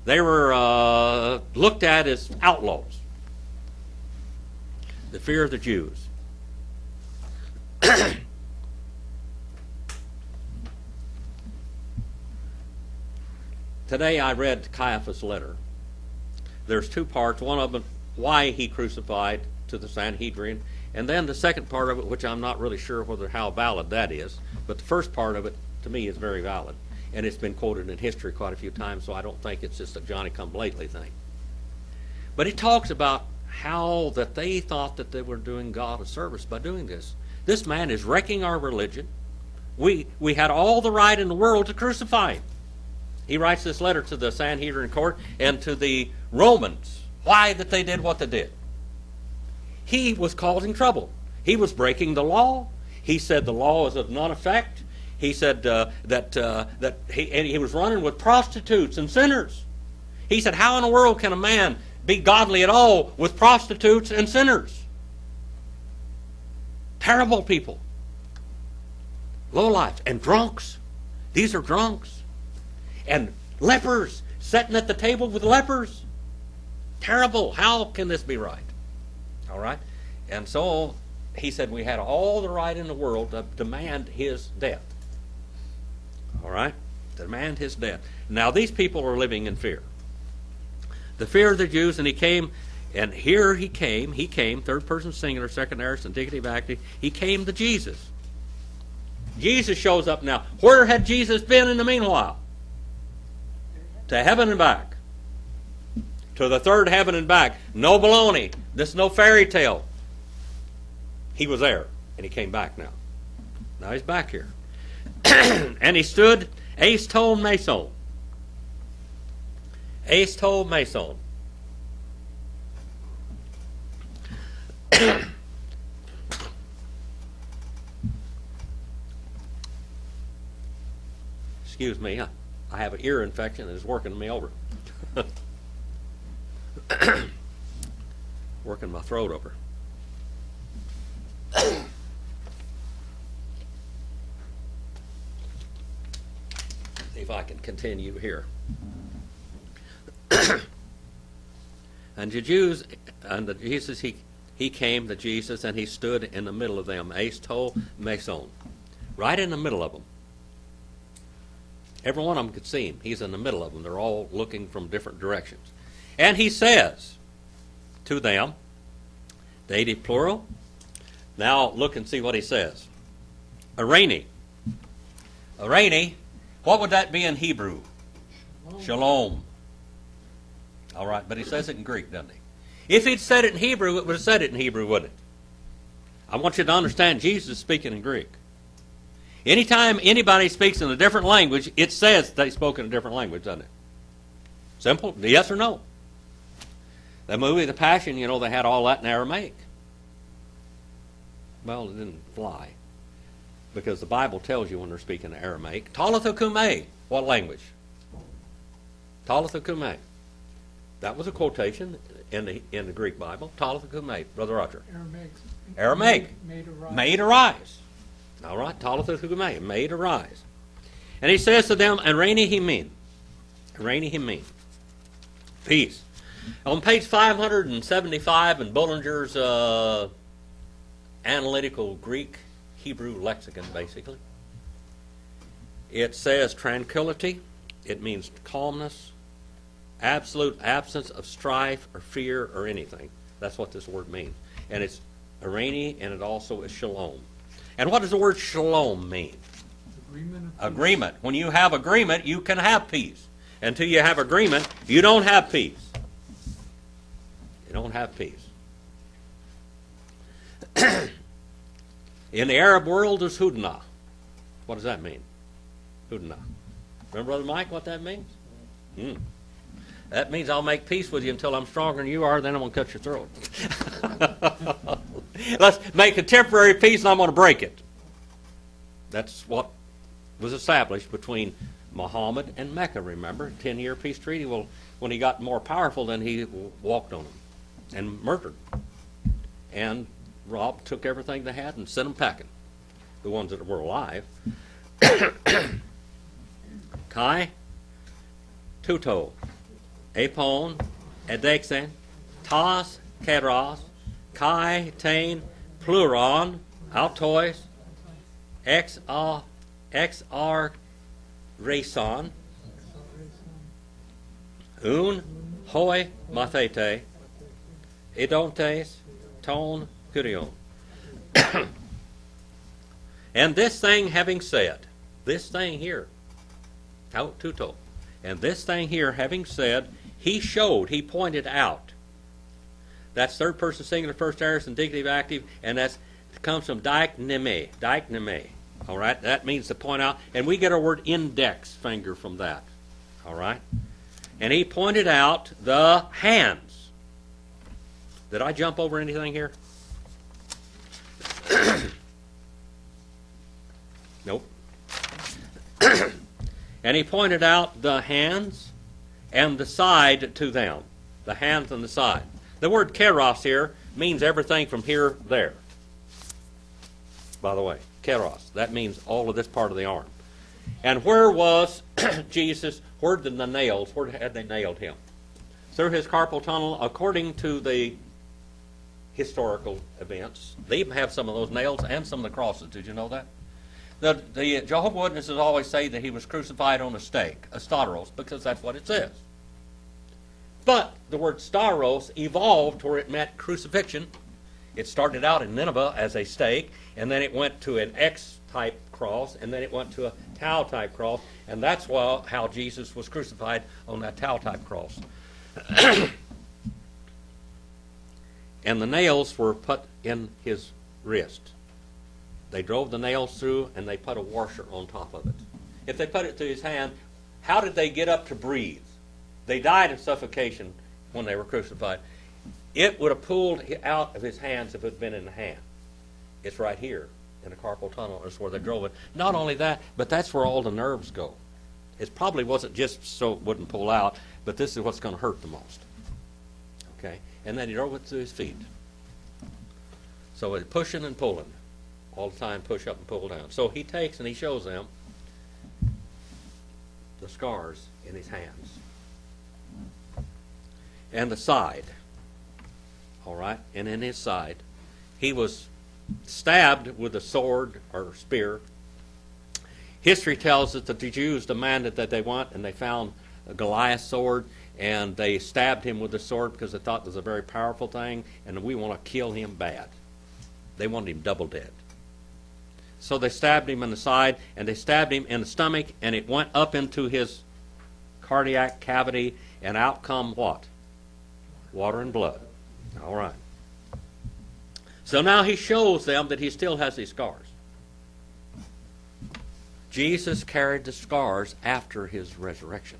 They were looked at as outlaws. The fear of the Jews. Today I read Caiaphas' letter. There's two parts. One of them, why he crucified to the Sanhedrin, and then the second part of it, which I'm not really sure how valid that is, but the first part of it, to me, is very valid. And it's been quoted in history quite a few times, so I don't think it's just a Johnny-come-lately thing. But he talks about how that they thought that they were doing God a service by doing this. This man is wrecking our religion. We had all the right in the world to crucify him. He writes this letter to the Sanhedrin court and to the Romans. Why that they did what they did. He was causing trouble. He was breaking the law. He said the law is of none effect. He said that he was running with prostitutes and sinners. He said, how in the world can a man be godly at all with prostitutes and sinners? Terrible people. Lowlifes and drunks. These are drunks. And lepers, sitting at the table with lepers. Terrible. How can this be right? All right? And so he said we had all the right in the world to demand his death. All right? Demand his death. Now these people are living in fear. The fear of the Jews, and he came, and here he came, third person singular, second aorist, indicative active, he came to Jesus. Jesus shows up now. Where had Jesus been in the meanwhile? To heaven and back. To the third heaven and back. No baloney. This is no fairy tale. He was there, and he came back now. Now he's back here. And he stood, ace to meson. Ace to meson. Excuse me, I have an ear infection that is working me over. Working my throat over. See if I can continue here. And the Jews, and Jesus, he came to Jesus, and he stood in the middle of them, ace to meson, right in the middle of them. Every one of them could see him. He's in the middle of them. They're all looking from different directions. And he says to them, dative plural. Now look and see what he says. Arani. Arani, what would that be in Hebrew? Shalom. All right, but he says it in Greek, doesn't he? If he'd said it in Hebrew, it would have said it in Hebrew, wouldn't it? I want you to understand Jesus is speaking in Greek. Anytime anybody speaks in a different language, it says they spoke in a different language, doesn't it? Simple, yes or no. The movie, The Passion, you know, they had all that in Aramaic. Well, it didn't fly, because the Bible tells you when they're speaking Aramaic. Talitha kume. What language? Talitha kume. That was a quotation in the Greek Bible. Talitha kume, Brother Roger. Aramaic. Made arise. All right, Talitha kume, made arise. And he says to them, Areni himin. Areni himin. Peace. On page 575 in Bullinger's analytical Greek Hebrew lexicon, basically, it says tranquility. It means calmness, absolute absence of strife or fear or anything. That's what this word means. And it's areni, and it also is shalom. And what does the word shalom mean? Agreement. When you have agreement, you can have peace. Until you have agreement, you don't have peace. You don't have peace. In the Arab world, there's hudna. What does that mean? Hudna. Remember, Brother Mike, what that means? That means I'll make peace with you until I'm stronger than you are, then I'm going to cut your throat. Let's make a temporary peace and I'm going to break it. That's what was established between Muhammad and Mecca, remember? 10-year peace treaty. Well, when he got more powerful, then he walked on them and murdered. And robbed, took everything they had and sent them packing. The ones that were alive. Kai, tuto, epon, edexen, tas, keros, kai, tain, pluron, altois, xr rason, un, hoi, mathete, edontes, ton, kurion. And this thing having said, this thing here, tuto, and this thing here having said, he showed, he pointed out. That's third person singular, first aorist, indicative, active, and that comes from dikneme. All right, that means to point out, and we get our word index finger from that. All right, and he pointed out the hands. Did I jump over anything here? Nope. And he pointed out the hands and the side to them. The hands and the side. The word keros here means everything from here to there. By the way, keros. That means all of this part of the arm. And where was Jesus? Where did the nails? Where had they nailed him? Through his carpal tunnel, according to the historical events. They even have some of those nails and some of the crosses. Did you know that? The Jehovah's Witnesses always say that he was crucified on a stake, a staros, because that's what it says. But the word staros evolved where it meant crucifixion. It started out in Nineveh as a stake, and then it went to an X-type cross, and then it went to a tau-type cross, and that's how Jesus was crucified on that tau-type cross. And the nails were put in his wrist. They drove the nails through, and they put a washer on top of it. If they put it through his hand, how did they get up to breathe? They died of suffocation when they were crucified. It would have pulled out of his hands if it had been in the hand. It's right here in the carpal tunnel. That's where they drove it. Not only that, but that's where all the nerves go. It probably wasn't just so it wouldn't pull out, but this is what's going to hurt the most. Okay? And then he drove it through his feet. So it's pushing and pulling. All the time, push up and pull down. So he takes and he shows them the scars in his hands. And the side. All right? And in his side, he was stabbed with a sword or spear. History tells us that the Jews demanded that they went and they found a Goliath sword, and they stabbed him with the sword because they thought it was a very powerful thing, and we want to kill him bad. They wanted him double dead. So they stabbed him in the side, and they stabbed him in the stomach, and it went up into his cardiac cavity, and out come what? Water and blood. All right. So now he shows them that he still has these scars. Jesus carried the scars after his resurrection.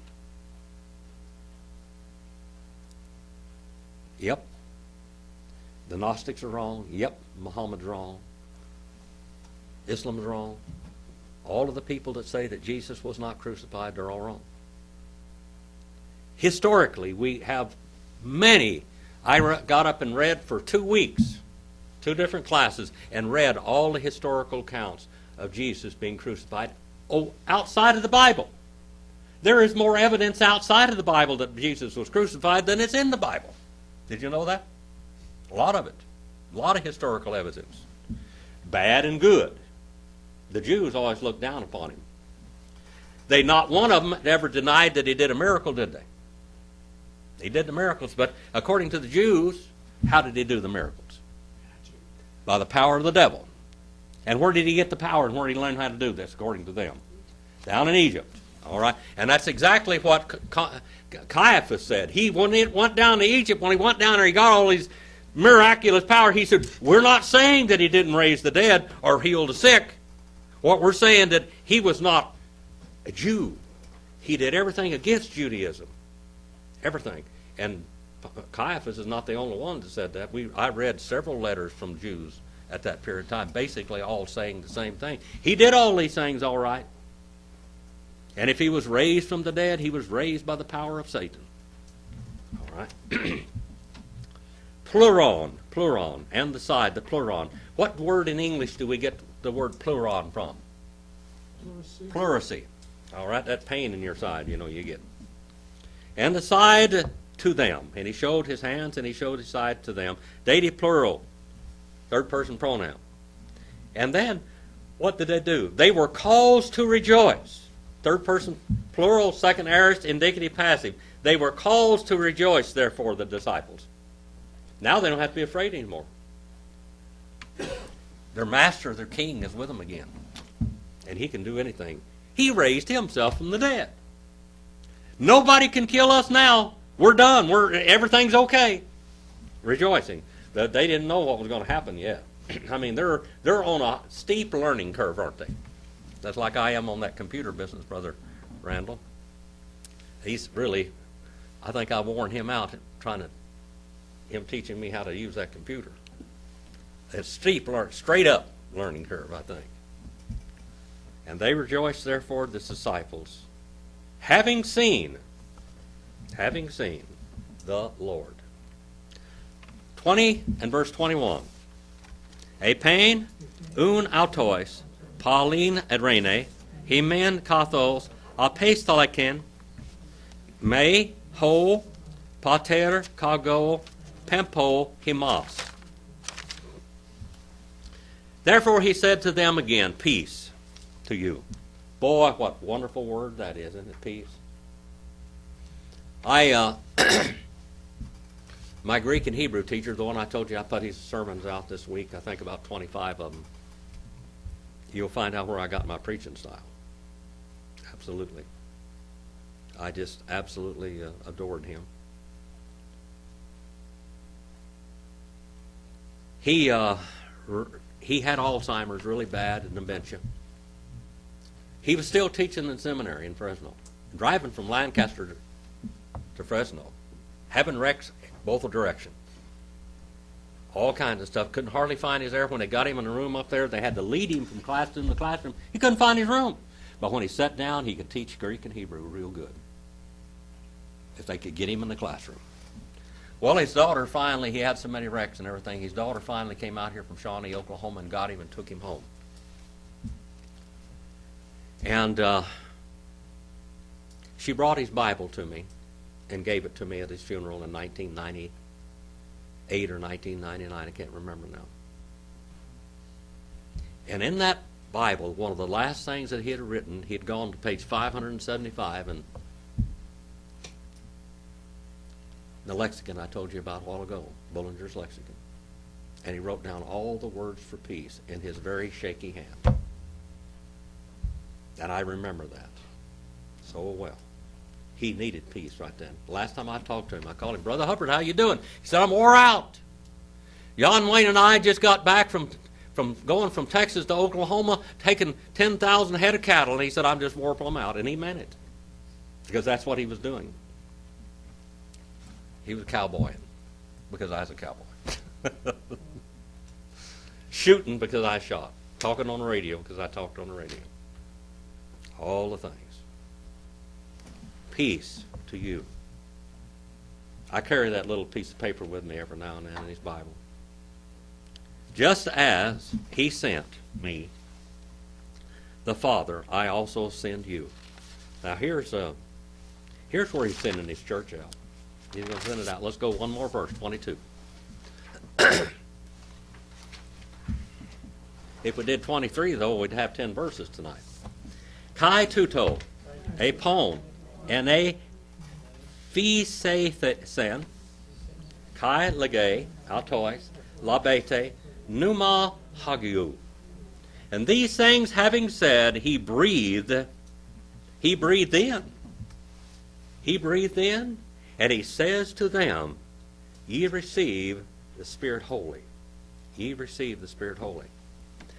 Yep. The Gnostics are wrong. Yep. Muhammad's wrong. Islam's wrong. All of the people that say that Jesus was not crucified, they're all wrong. Historically, we have many. I got up and read for 2 weeks, 2 different classes, and read all the historical accounts of Jesus being crucified outside of the Bible. There is more evidence outside of the Bible that Jesus was crucified than it's in the Bible. Did you know that? A lot of it. A lot of historical evidence. Bad and good. The Jews always looked down upon him. Not one of them ever denied that he did a miracle, did they? He did the miracles, but according to the Jews, how did he do the miracles? By the power of the devil. And where did he get the power, and where did he learn how to do this, according to them? Down in Egypt. All right? And that's exactly what Caiaphas said. When he went down to Egypt, when he went down there, he got all these miraculous power. He said, we're not saying that he didn't raise the dead or heal the sick. What we're saying that he was not a Jew. He did everything against Judaism. Everything. And Caiaphas is not the only one that said that. I read several letters from Jews at that period of time, basically all saying the same thing. He did all these things all right. And if he was raised from the dead, he was raised by the power of Satan. All right. Pluron, and the side, the pluron. What word in English do we get the word pluron from? Pleurisy. All right, that pain in your side, you get. And the side to them. And he showed his hands and he showed his side to them. Dative plural, third person pronoun. And then, what did they do? They were caused to rejoice. Third person plural, second aorist, indicative passive. They were caused to rejoice, therefore, the disciples. Now they don't have to be afraid anymore. Their master, their king, is with them again. And he can do anything. He raised himself from the dead. Nobody can kill us now. We're done. Everything's okay. Rejoicing. But they didn't know what was going to happen yet. I mean, they're on a steep learning curve, aren't they? That's like I am on that computer business, Brother Randall. He's really, I think I worn him out him teaching me how to use that computer. It's steep, straight up learning curve, I think. And they rejoiced, therefore, the disciples, having seen the Lord. 20 and verse 21. Epain, un autois, Pauline adrene, himen kathos, apestalekin, me ho, pater kago, pempo himas. Therefore he said to them again, peace to you. Boy, what wonderful word that is, isn't it? Peace. My Greek and Hebrew teacher, the one I told you I put his sermons out this week, I think about 25 of them. You'll find out where I got my preaching style. Absolutely. I just absolutely adored him. He had Alzheimer's really bad and dementia. He was still teaching in seminary in Fresno, driving from Lancaster to Fresno, having wrecks both directions. All kinds of stuff. Couldn't hardly find his air. When they got him in the room up there, they had to lead him from classroom to classroom. He couldn't find his room. But when he sat down, he could teach Greek and Hebrew real good, if they could get him in the classroom. Well, his daughter finally, he had so many wrecks and everything, his daughter finally came out here from Shawnee, Oklahoma, and got him and took him home. And she brought his Bible to me and gave it to me at his funeral in 1998 or 1999, I can't remember now. And in that Bible, one of the last things that he had written, he had gone to page 575 and the lexicon I told you about a while ago, Bullinger's lexicon. And he wrote down all the words for peace in his very shaky hand. And I remember that so well. He needed peace right then. Last time I talked to him, I called him, Brother Hubbard, how you doing? He said, I'm wore out. John Wayne and I just got back from going from Texas to Oklahoma, taking 10,000 head of cattle, and he said, I'm just wore plumb out. And he meant it, because that's what he was doing. He was cowboying. because I was a cowboy. Shooting because I shot. Talking on the radio because I talked on the radio. All the things. Peace to you. I carry that little piece of paper with me every now and then in his Bible. Just as he sent me, the Father, I also send you. Now here's where he's sending his church out. He's going to send it out. Let's go one more verse, 22. If we did 23, though, we'd have 10 verses tonight. Kai tuto, epon, ene phisesen, kai lege, autois, labete, pneuma hagiu. And these things having said, he breathed in. He breathed in, and he says to them, ye receive the Spirit holy. Ye receive the Spirit holy.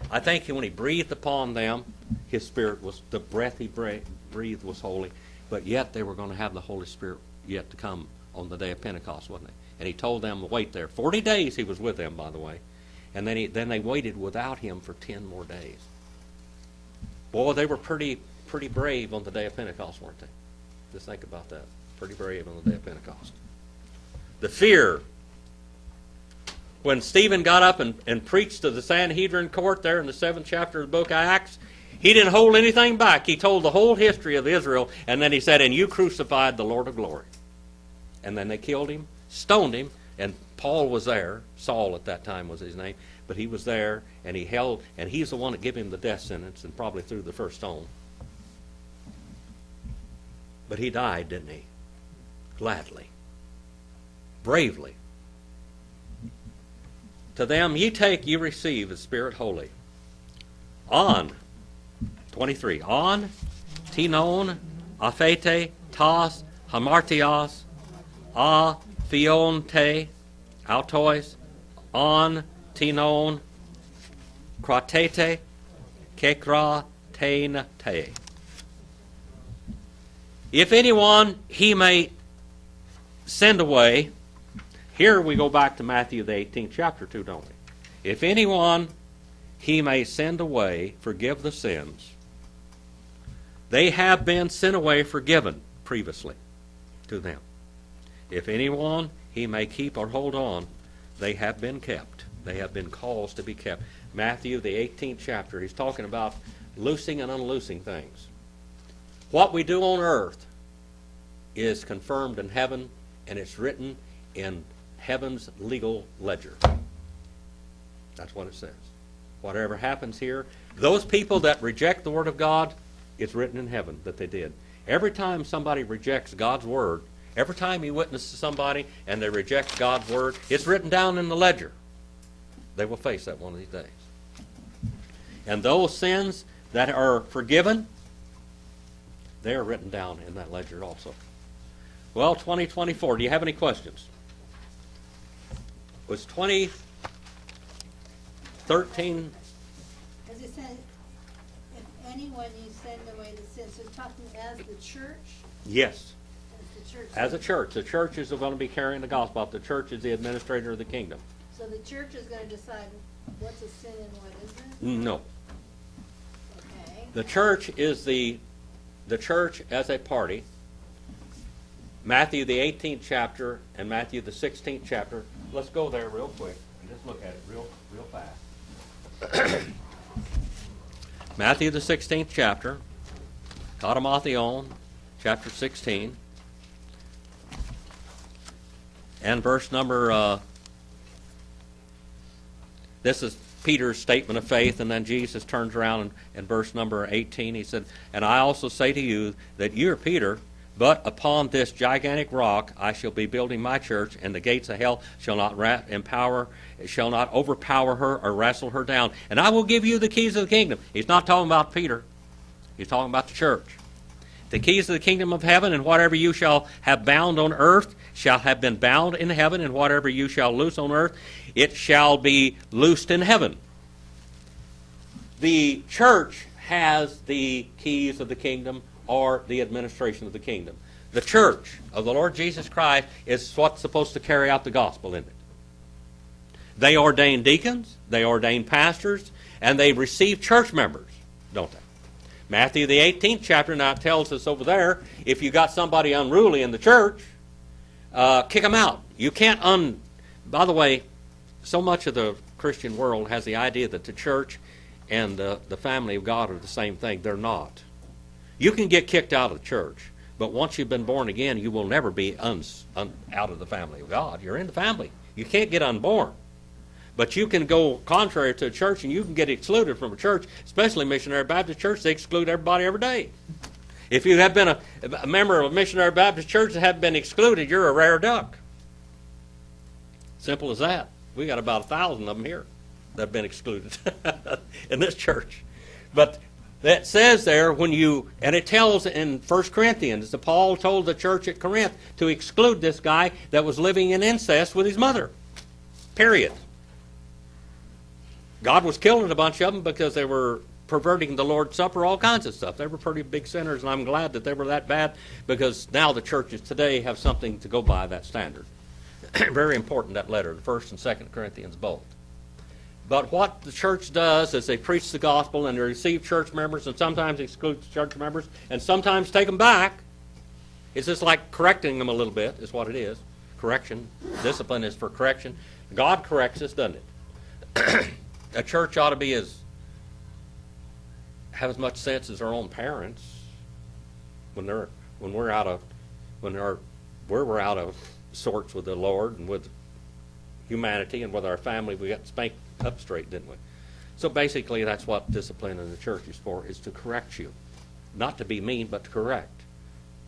I think when he breathed upon them, his Spirit was, the breath he breathed was holy, but yet they were going to have the Holy Spirit yet to come on the day of Pentecost, wasn't he? And he told them to wait there. 40 days he was with them, by the way. And then they waited without him for 10 more days. Boy, they were pretty brave on the day of Pentecost, weren't they? Just think about that. Pretty brave on the day of Pentecost. The fear. When Stephen got up and preached to the Sanhedrin court there in the 7th chapter of the book of Acts, he didn't hold anything back. He told the whole history of Israel, and then he said, and you crucified the Lord of glory. And then they killed him, stoned him, and Paul was there. Saul at that time was his name. But he was there, and he's the one that gave him the death sentence and probably threw the first stone. But he died, didn't he? Gladly. Bravely. To them ye take, ye receive the Spirit holy. On, 23, on, tinon, aphete, tas, hamartios, a theonte, autois, on, tinon, kratete, kekra, te. If anyone he may send away. Here we go back to Matthew the 18th chapter too, don't we? If anyone he may send away, forgive the sins. They have been sent away forgiven previously to them. If anyone he may keep or hold on, they have been kept. They have been caused to be kept. Matthew the 18th chapter, he's talking about loosing and unloosing things. What we do on earth is confirmed in heaven, and it's written in heaven's legal ledger. That's what it says. Whatever happens here, those people that reject the Word of God, it's written in heaven that they did. Every time somebody rejects God's Word, every time you witness to somebody and they reject God's Word, it's written down in the ledger. They will face that one of these days. And those sins that are forgiven, they are written down in that ledger also. Well, 2024, do you have any questions? Was 2013... As he said, if anyone you send away the sins, so he's talking as the church? Yes. As the church. As a church. The church is going to be carrying the gospel. The church is the administrator of the kingdom. So the church is going to decide what's a sin and what isn't? No. Okay. The church is the church as a party. Matthew the 18th chapter and Matthew the 16th chapter. Let's go there real quick and just look at it real fast. Matthew the 16th chapter, Katamathion, chapter 16, and verse number, this is Peter's statement of faith, and then Jesus turns around and verse number 18, he said, and I also say to you that you are Peter, but upon this gigantic rock I shall be building my church, and the gates of hell shall not overpower her or wrestle her down. And I will give you the keys of the kingdom. He's not talking about Peter. He's talking about the church. The keys of the kingdom of heaven, and whatever you shall have bound on earth shall have been bound in heaven, and whatever you shall loose on earth, it shall be loosed in heaven. The church has the keys of the kingdom, or the administration of the kingdom. The church of the Lord Jesus Christ is what's supposed to carry out the gospel, isn't it? They ordain deacons, they ordain pastors, and they receive church members, don't they? Matthew the 18th chapter now tells us over there, if you got somebody unruly in the church, kick them out. You can't By the way, so much of the Christian world has the idea that the church and the family of God are the same thing. They're not. You can get kicked out of the church, but once you've been born again, you will never be out of the family of God. You're in the family. You can't get unborn. But you can go contrary to a church, and you can get excluded from a church, especially Missionary Baptist Church. They exclude everybody every day. If you have been a member of a Missionary Baptist Church and have been excluded, you're a rare duck. Simple as that. We got about 1,000 of them here that have been excluded in this church. But that says there and it tells in 1 Corinthians that Paul told the church at Corinth to exclude this guy that was living in incest with his mother. Period. God was killing a bunch of them because they were perverting the Lord's Supper, all kinds of stuff. They were pretty big sinners, and I'm glad that they were that bad, because now the churches today have something to go by that standard. Very important, that letter, the 1st and 2nd Corinthians both. But what the church does is they preach the gospel and they receive church members, and sometimes exclude church members, and sometimes take them back. It's just like correcting them a little bit, is what it is. Correction. Discipline is for correction. God corrects us, doesn't it? A church ought to have as much sense as our own parents when we're out of sorts with the Lord and with humanity and with our family. We got spanked up straight, didn't we? So basically, that's what discipline in the church is for: is to correct you, not to be mean, but to correct,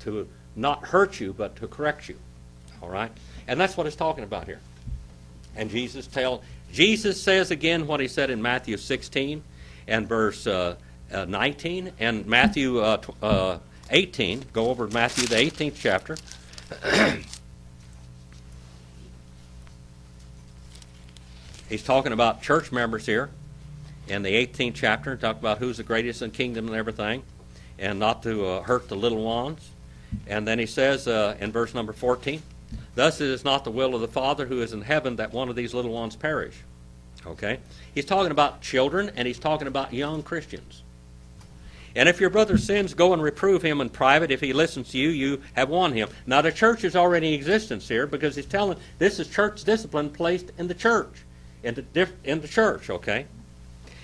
to not hurt you, but to correct you. All right, and that's what it's talking about here. And Jesus says again what he said in Matthew 16 and verse 19, and Matthew 18. Go over to Matthew the 18th chapter. He's talking about church members here in the 18th chapter, talk about who's the greatest in the kingdom and everything, and not to hurt the little ones. And then he says in verse number 14, thus it is not the will of the Father who is in heaven that one of these little ones perish. Okay? He's talking about children, and he's talking about young Christians. And if your brother sins, go and reprove him in private. If he listens to you, you have won him. Now the church is already in existence here, because he's telling this is church discipline placed in the church. In the church, okay?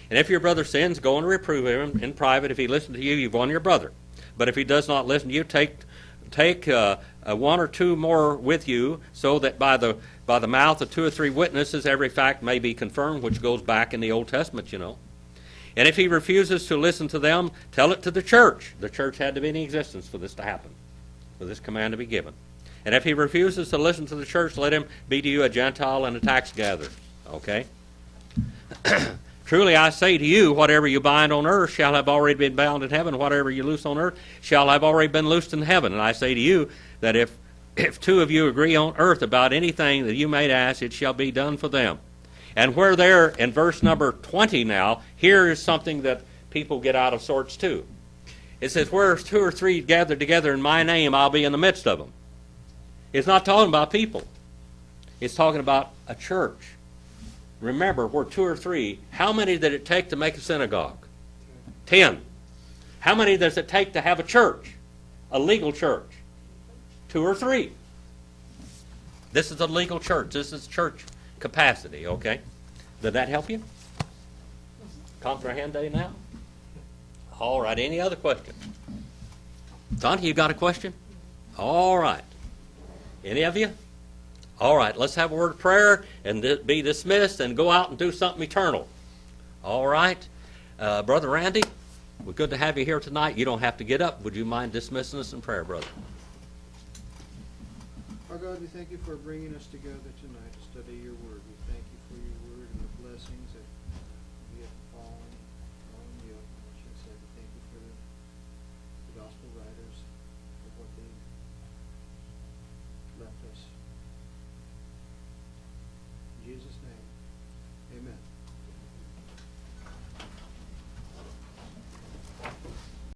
And if your brother sins, go and reprove him in private. If he listens to you, you've won your brother. But if he does not listen to you, take one or two more with you, so that by the mouth of 2 or 3 witnesses every fact may be confirmed, which goes back in the Old Testament, you know. And if he refuses to listen to them, tell it to the church. The church had to be in existence for this to happen, for this command to be given. And if he refuses to listen to the church, let him be to you a Gentile and a tax gatherer. Okay? Truly I say to you, whatever you bind on earth shall have already been bound in heaven. Whatever you loose on earth shall have already been loosed in heaven. And I say to you that if 2 of you agree on earth about anything that you may ask, it shall be done for them. And where there, in verse number 20 now, here is something that people get out of sorts too. It says, where 2 or 3 gathered together in my name, I'll be in the midst of them. It's not talking about people. It's talking about a church. Remember, we're 2 or 3. How many did it take to make a synagogue? 10. How many does it take to have a church? A legal church? 2 or 3. This is a legal church. This is church capacity, okay? Did that help you? Comprehende now? All right, any other questions? Dante, you got a question? All right. Any of you? All right, let's have a word of prayer and be dismissed and go out and do something eternal. All right. Brother Randy, we're good to have you here tonight. You don't have to get up. Would you mind dismissing us in prayer, brother? Our God, we thank you for bringing us together tonight to study your word. We thank you for your word and the blessings that we have fallen on you. I should say, we thank you for the gospel writer